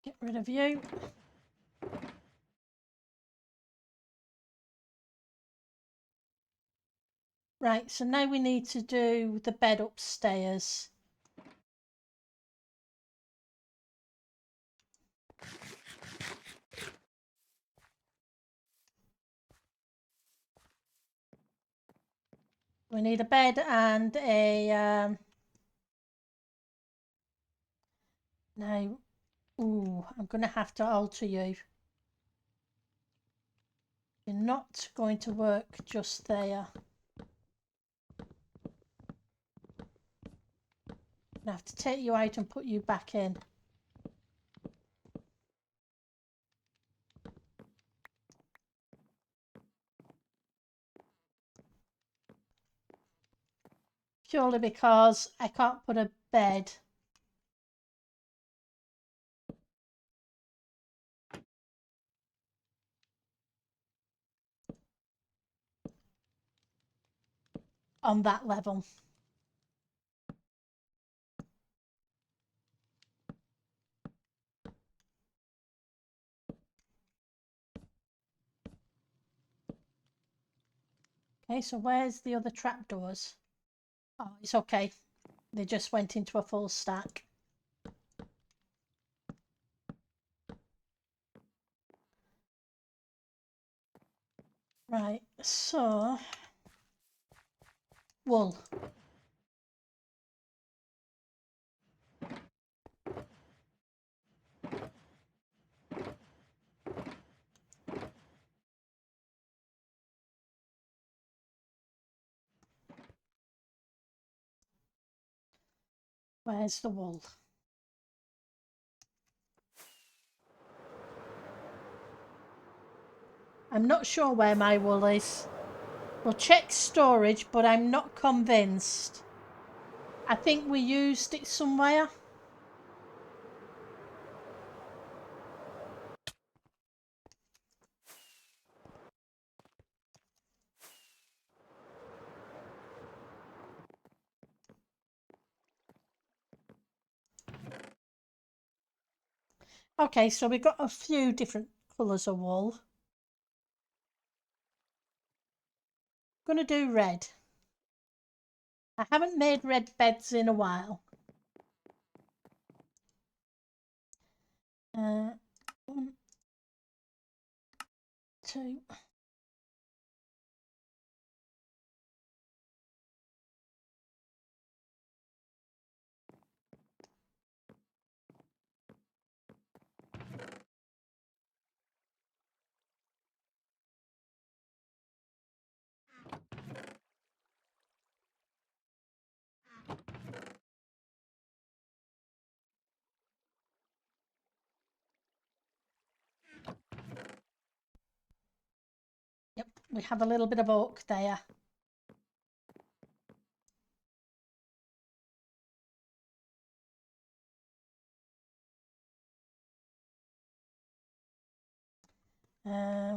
Get rid of you. Right, so now we need to do the bed upstairs. We need a bed and a now. Ooh, I'm going to have to alter you. You're not going to work just there. I have to take you out and put you back in. Purely because I can't put a bed on that level. Okay, so where's the other trapdoors? Oh, it's okay. They just went into a full stack. Right, so wool. Where's the wool? I'm not sure where my wool is. We'll check storage, but I'm not convinced. I think we used it somewhere. Okay, so we've got a few different colours of wool. I'm going to do red. I haven't made red beds in a while. 1, 2. we have a little bit of oak there.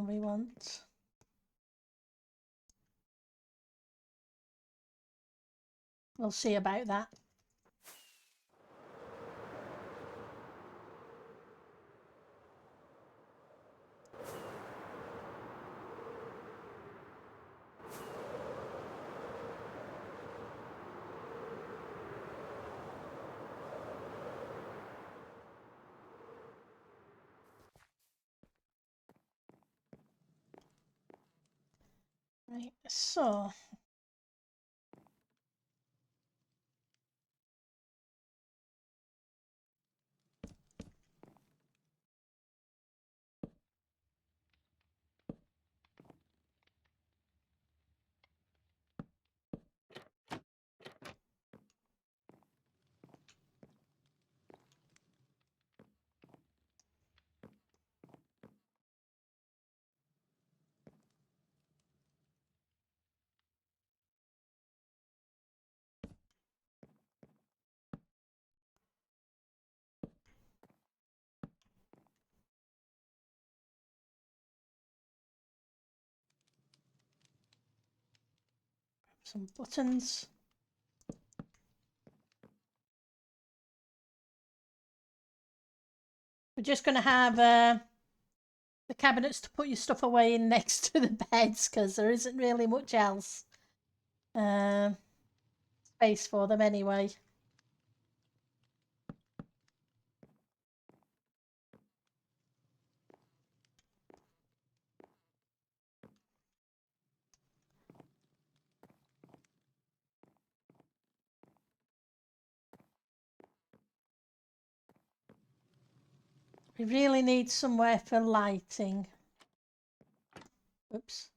We want we'll see about that. Right, so some buttons. We're just going to have the cabinets to put your stuff away in next to the beds because there isn't really much else space for them anyway. We really need somewhere for lighting. Oops.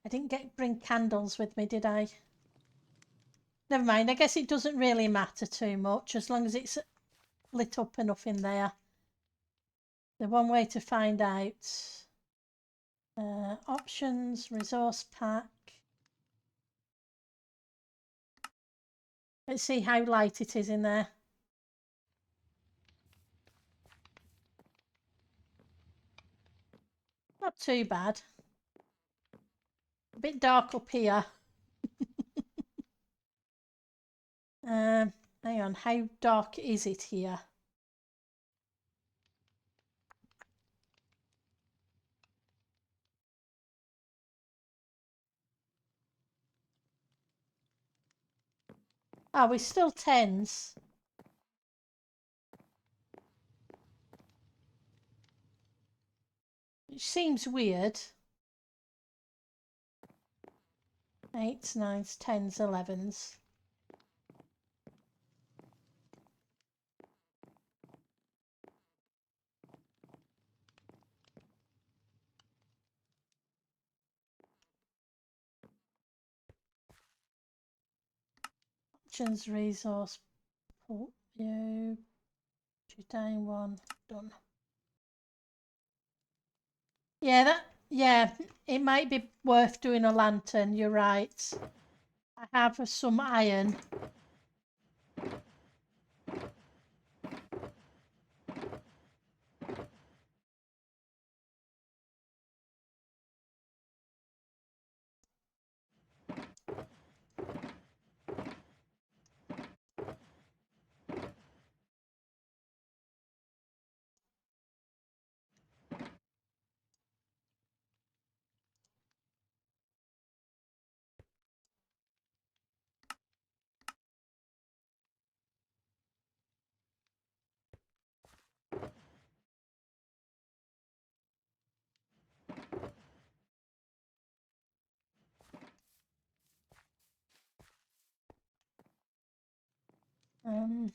I didn't bring candles with me, did I? Never mind, I guess it doesn't really matter too much as long as it's lit up enough in there. The one way to find out. Options, resource pack. Let's see how light it is in there. Not too bad. A bit dark up here. Hang on, how dark is it here? Oh, we're still tens. Which seems weird. 8s, 9s, 10s, 11s. Options, resource, port view, down one, done. Yeah, it might be worth doing a lantern, you're right. I have some iron. Um,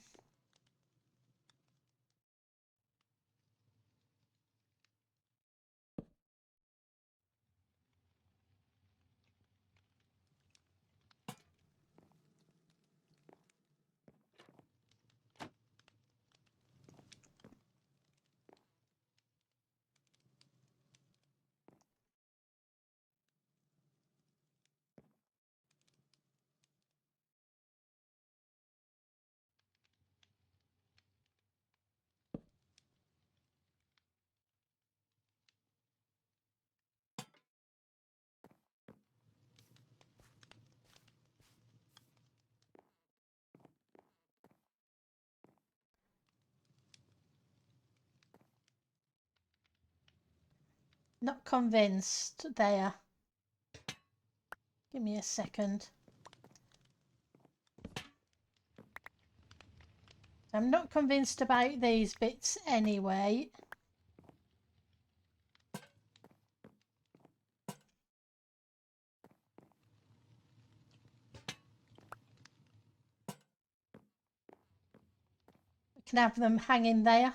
Not convinced there. Give me a second. I'm not convinced about these bits anyway. We can have them hanging there.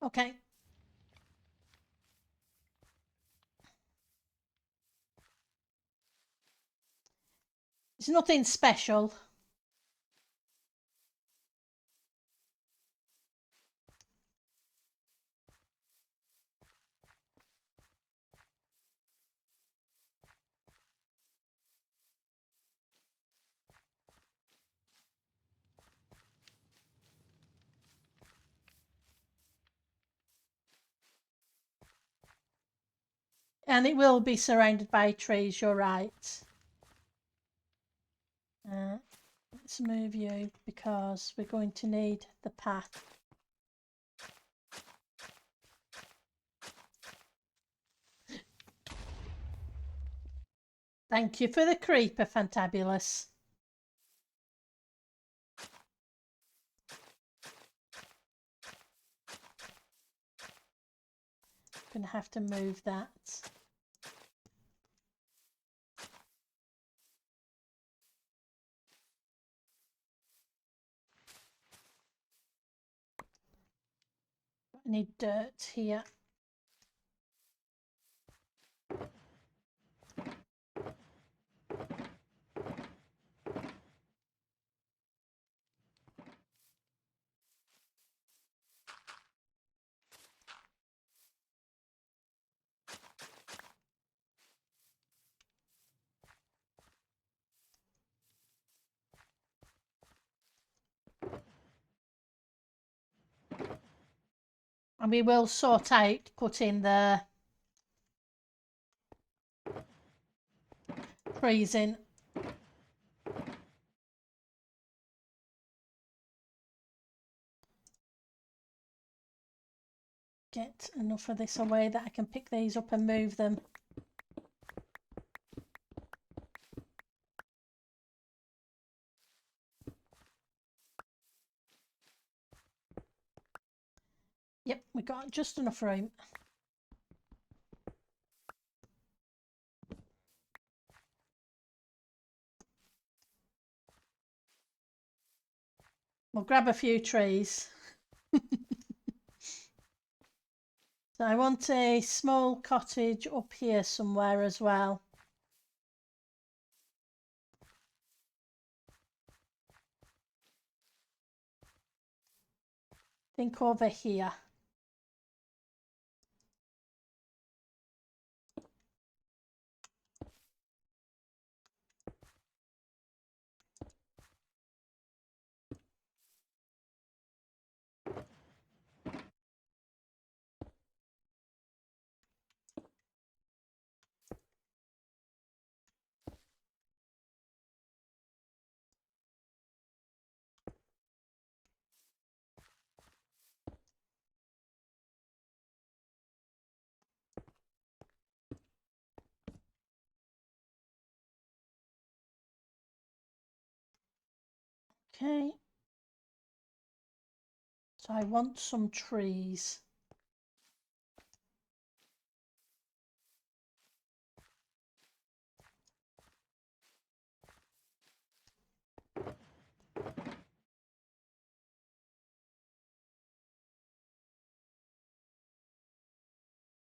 Okay. It's nothing special. And it will be surrounded by trees, you're right. Let's move you because we're going to need the path. Thank you for the creeper, Fantabulous. Gonna have to move that. I need dirt here. And we will sort out putting the trees in. Get enough of this away that I can pick these up and move them. Yep, we got just enough room. We'll grab a few trees. So I want a small cottage up here somewhere as well. Think over here. Okay. So I want some trees.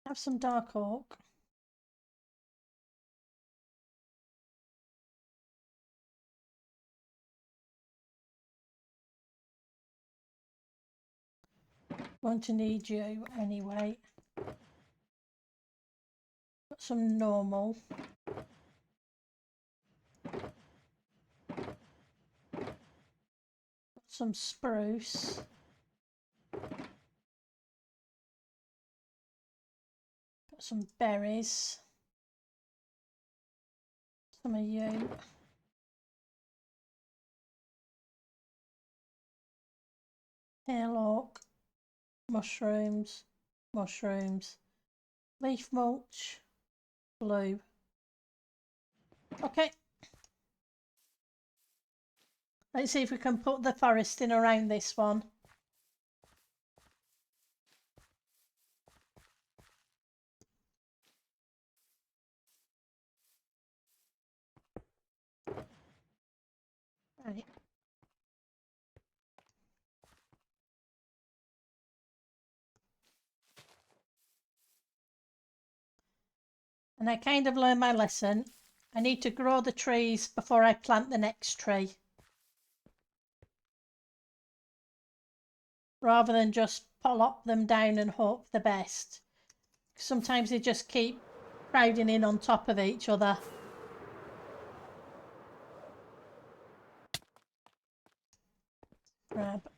Have some dark oak. Going to need you anyway. Got some normal. some spruce. Got some berries. Some of you. Hail oak. Mushrooms. Mushrooms. Leaf mulch. Blue. Okay. Let's see if we can put the forest in around this one. Right. And I kind of learned my lesson. I need to grow the trees before I plant the next tree. Rather than just plop them down and hope for the best. Sometimes they just keep crowding in on top of each other. Grab.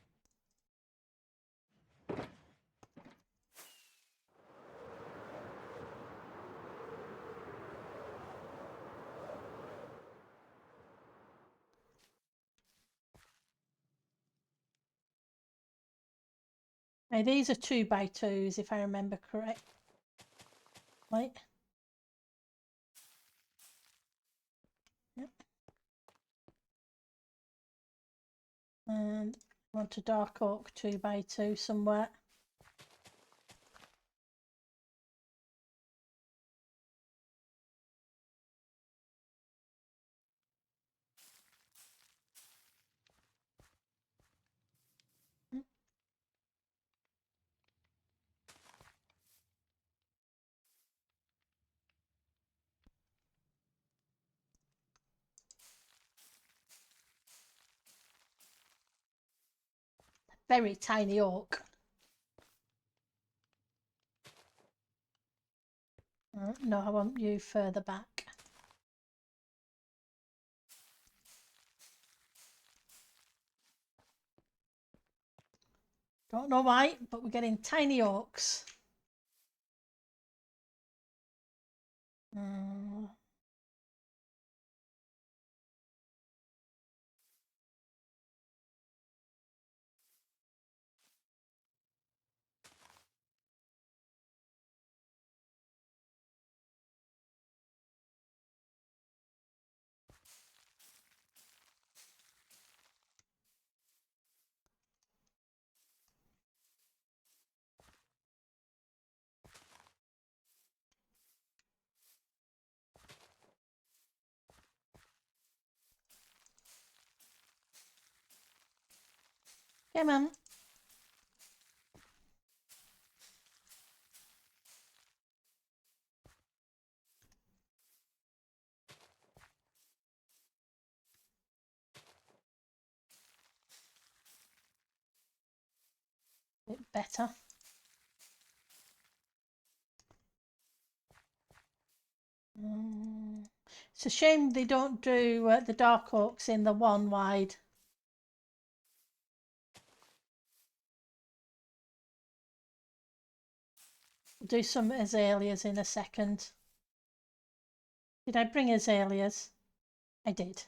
Now these are 2x2s if I remember correctly. Yep. And I want a dark oak 2x2 somewhere. Very tiny oak. No, I want you further back. Don't know why, but we're getting tiny oaks. Come on. A bit better. It's a shame they don't do the dark oaks in the one wide. We'll do some azaleas in a second. Did I bring azaleas? I did.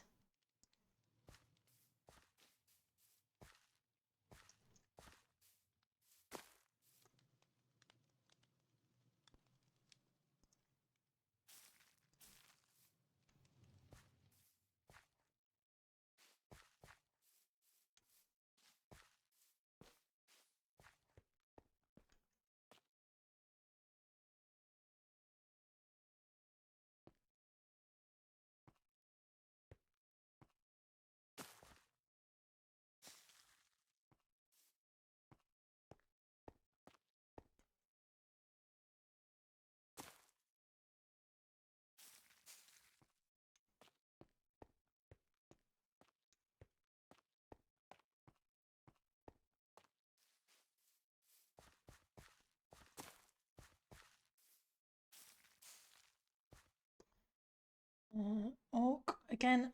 Oak again.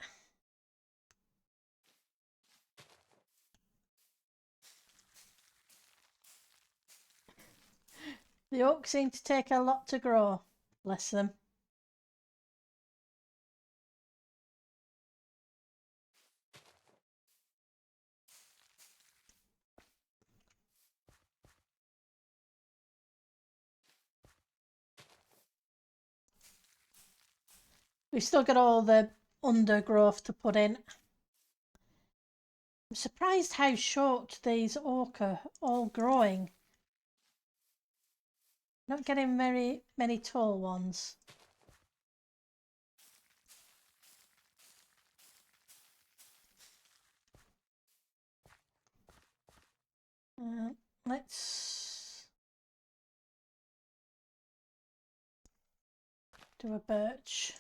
The oaks seem to take a lot to grow. Bless them. We've still got all the undergrowth to put in. I'm surprised how short these oak are all growing. Not getting very many tall ones. Let's do a birch.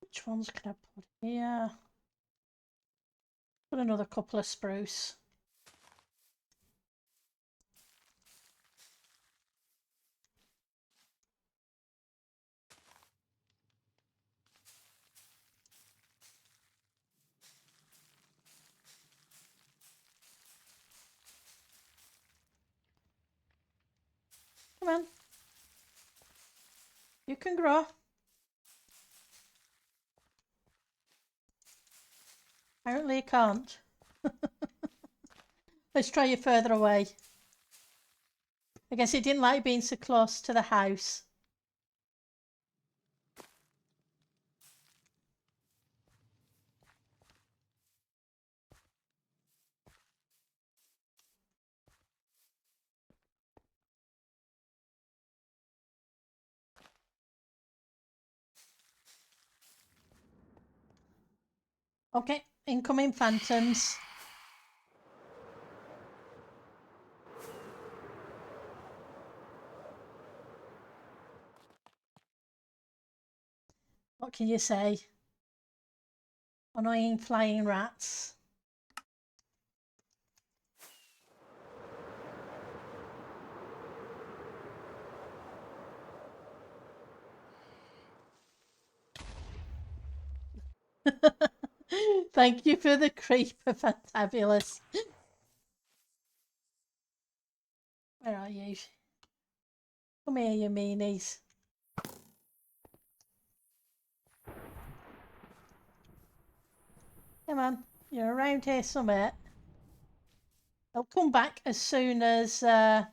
Which ones can I put here? Put another couple of spruce. Come on. You can grow. Apparently you can't. Let's try you further away. I guess it didn't like being so close to the house. Okay, incoming phantoms. What can you say? Annoying flying rats. Thank you for the creeper, fantabulous. Where are you? Come here, you meanies. Come on, you're around here somewhere. I'll come back as soon as I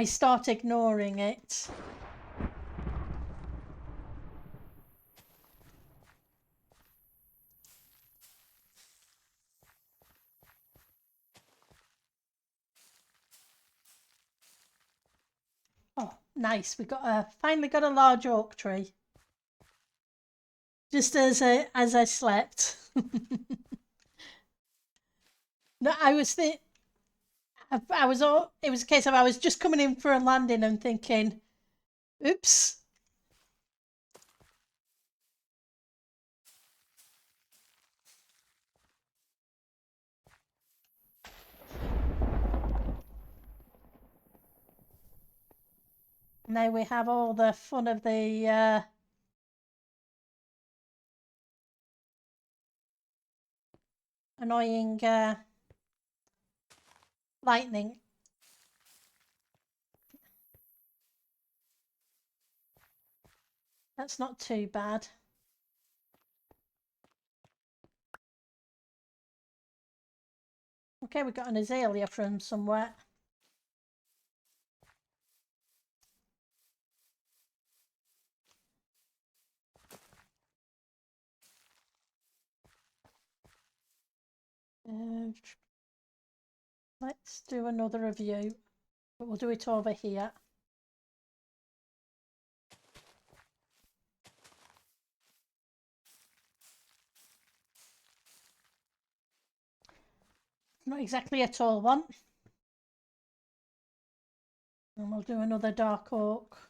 start ignoring it. Oh, nice. We got finally got a large oak tree. Just as I slept. No, I was I was all. It was a case of I was just coming in for a landing and thinking, "Oops." Now we have all the fun of the annoying lightning. That's not too bad. Okay, we got an azalea from somewhere. Let's do another review, but we'll do it over here. Not exactly a tall one. And we'll do another dark oak.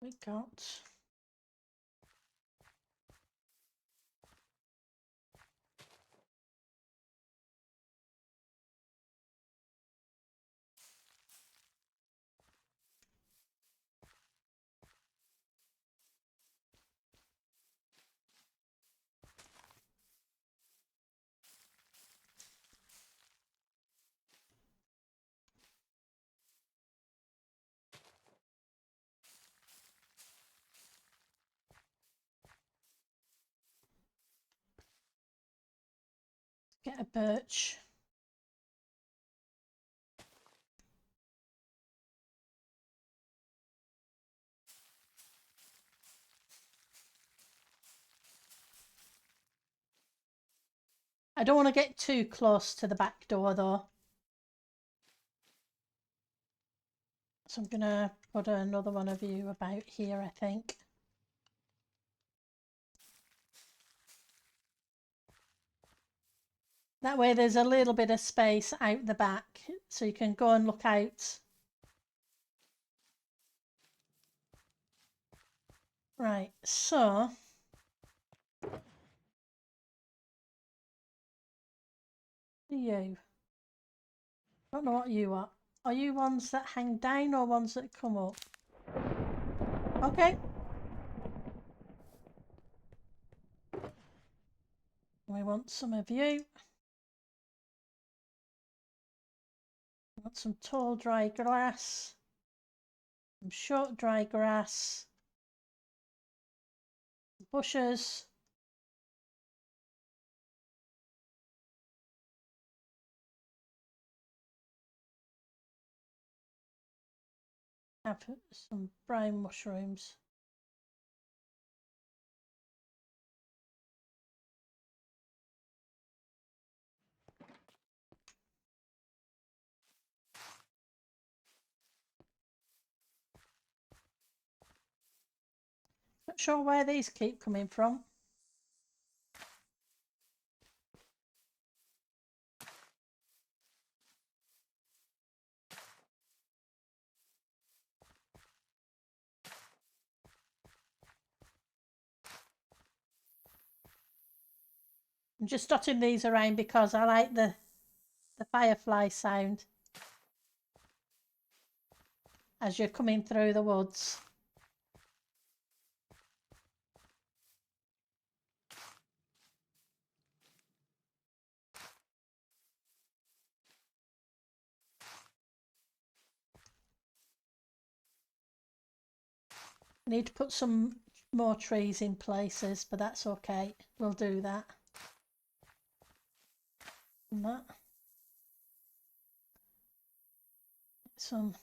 We got get a birch. I don't want to get too close to the back door though. So I'm going to put another one of you about here, I think. That way there's a little bit of space out the back so you can go and look out. Right, so you. Don't know what you are. Are you ones that hang down or ones that come up? Okay. We want some of you. We want some tall dry grass. Some short dry grass. Bushes. Have some brown mushrooms. Not sure where these keep coming from. I'm just dotting these around because I like the firefly sound as you're coming through the woods. I need to put some more trees in places, but that's okay. We'll do that. And that. Some.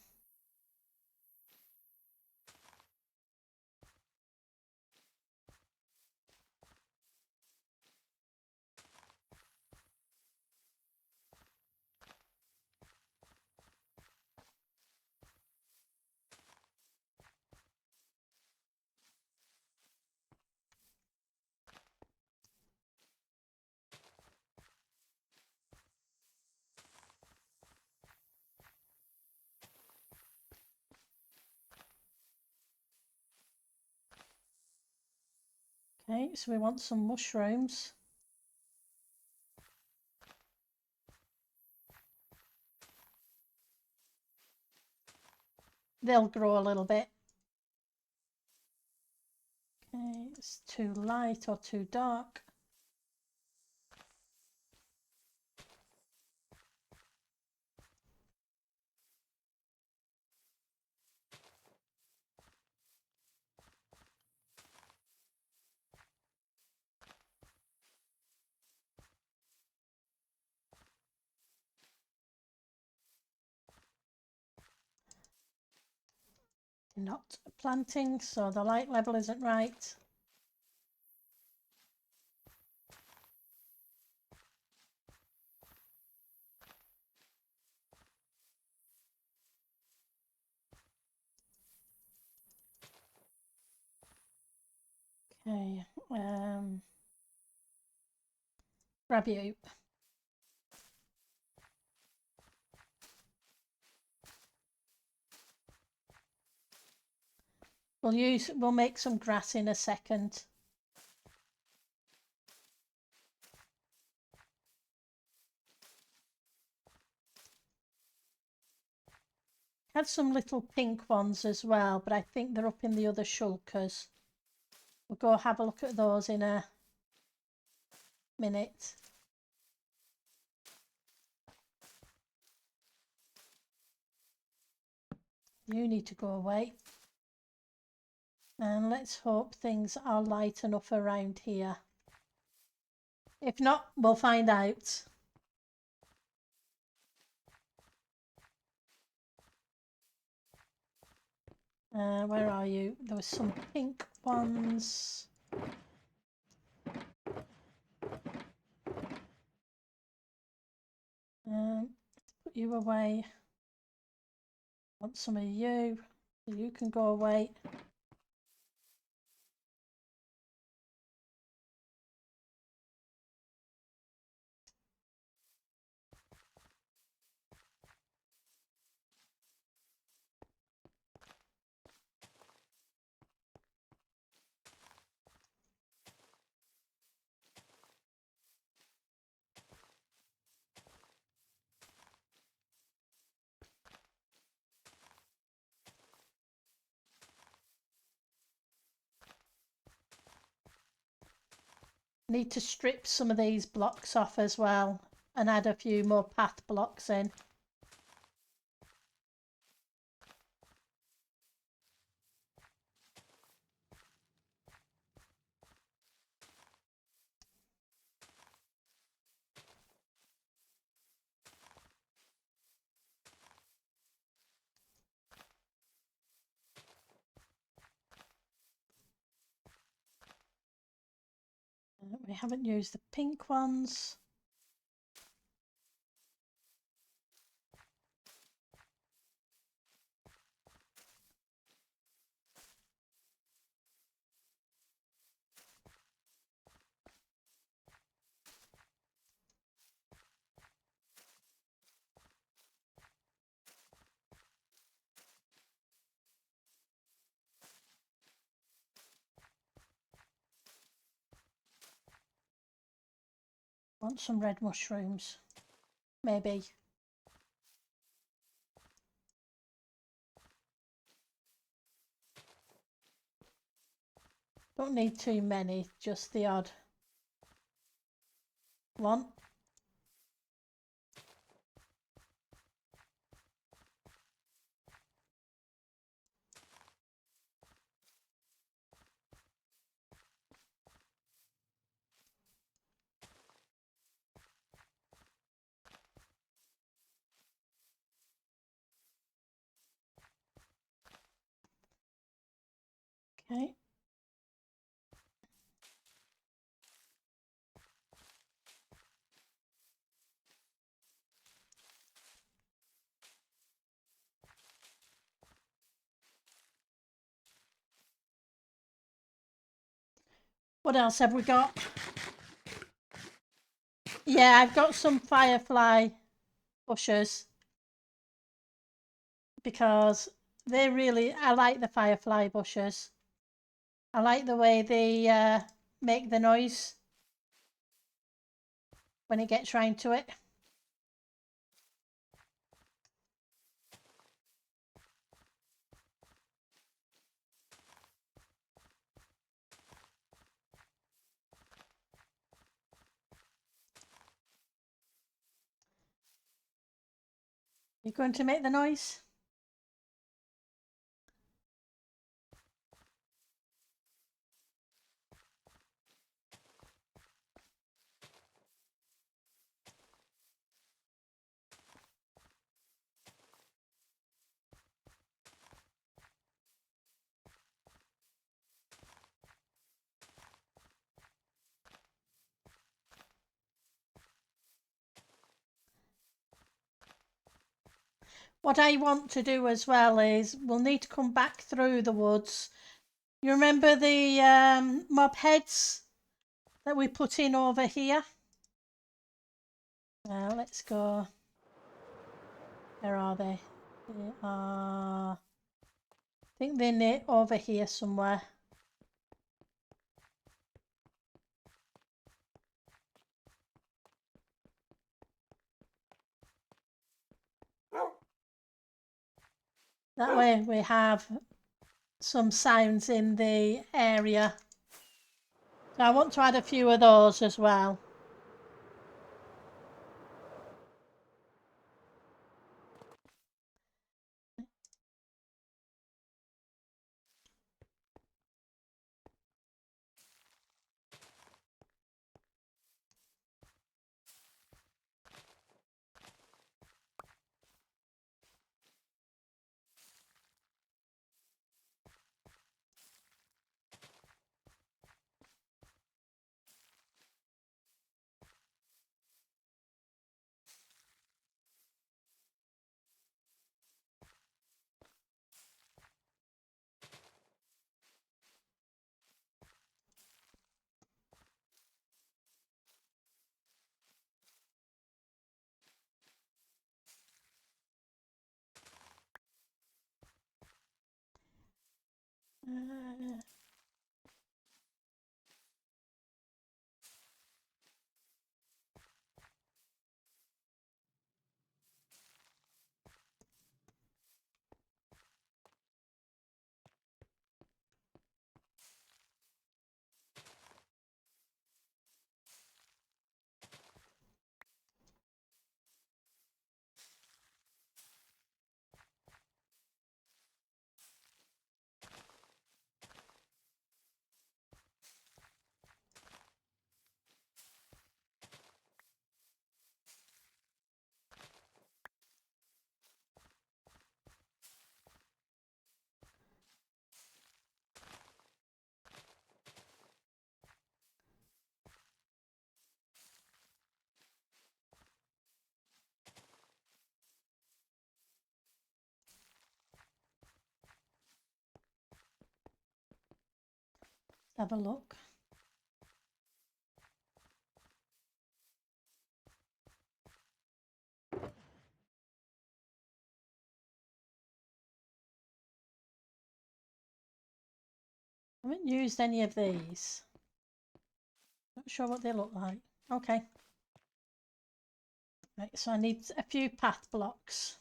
Okay, so we want some mushrooms. They'll grow a little bit. Okay, it's too light or too dark. not planting, so the light level isn't right. Okay, grab you. We'll make some grass in a second. Had some little pink ones as well, but I think they're up in the other shulkers. We'll go have a look at those in a minute. You need to go away. And let's hope things are light enough around here. If not, we'll find out. Where are you? There were some pink ones. Put you away. Want some of you. You can go away. Need to strip some of these blocks off as well and add a few more path blocks in. We haven't used the pink ones. Want some red mushrooms, maybe. Don't need too many, just the odd one. Okay. What else have we got? Yeah, I've got some firefly bushes because I like the firefly bushes. I like the way they make the noise when it gets round to it. You going to make the noise? What I want to do as well is we'll need to come back through the woods. You remember the mob heads that we put in over here? Now let's go. Where are they? They are, I think they're over here somewhere. That way we have some sounds in the area. So I want to add a few of those as well. Have a look. I haven't used any of these. Not sure what they look like. Okay. Right, so I need a few path blocks.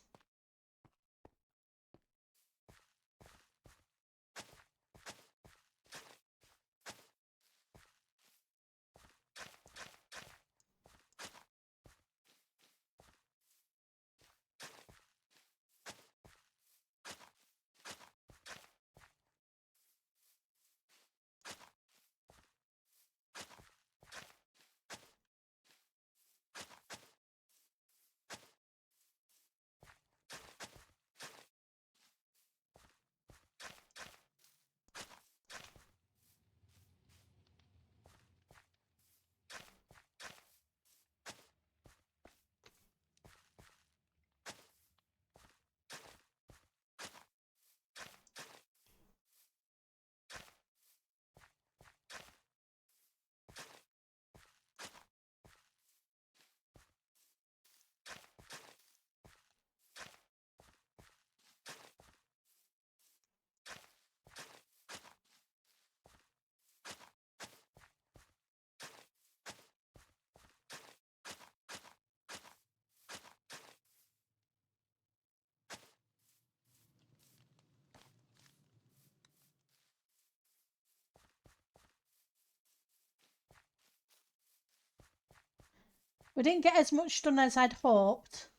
We didn't get as much done as I'd hoped.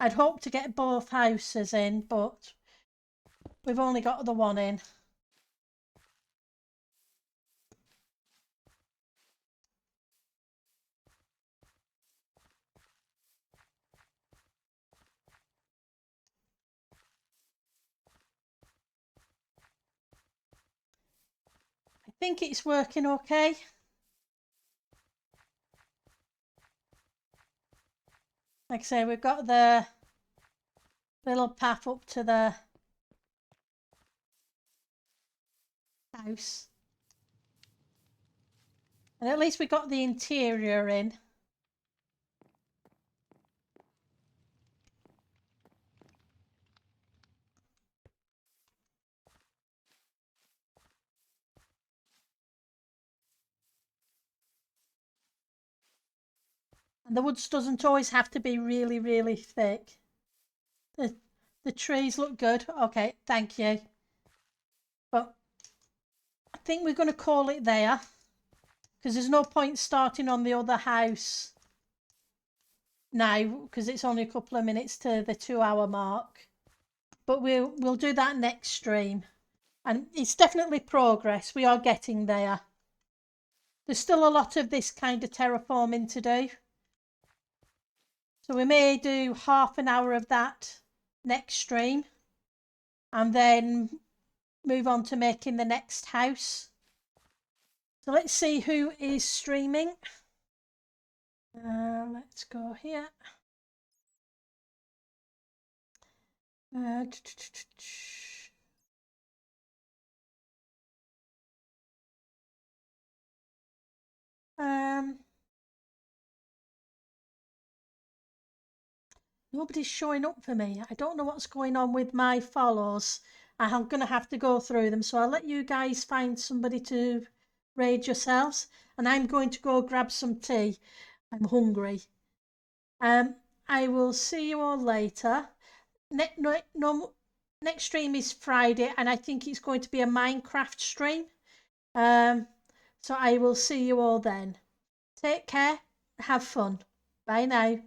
I'd hoped to get both houses in, but we've only got the one in. I think it's working okay. Like I say, we've got the little path up to the house. And at least we got the interior in. And the woods doesn't always have to be really, really thick. The, the trees look good. Okay, thank you. But I think we're going to call it there because there's no point starting on the other house now because it's only a couple of minutes to the 2 hour mark. But we'll do that next stream. And it's definitely progress. We are getting there. There's still a lot of this kind of terraforming to do. So we may do half an hour of that next stream and then move on to making the next house. So let's see who is streaming. Let's go here. Nobody's showing up for me. I don't know what's going on with my follows. I'm going to have to go through them. So I'll let you guys find somebody to raid yourselves. And I'm going to go grab some tea. I'm hungry. I will see you all later. Next stream is Friday, and I think it's going to be a Minecraft stream. So I will see you all then. Take care. Have fun. Bye now.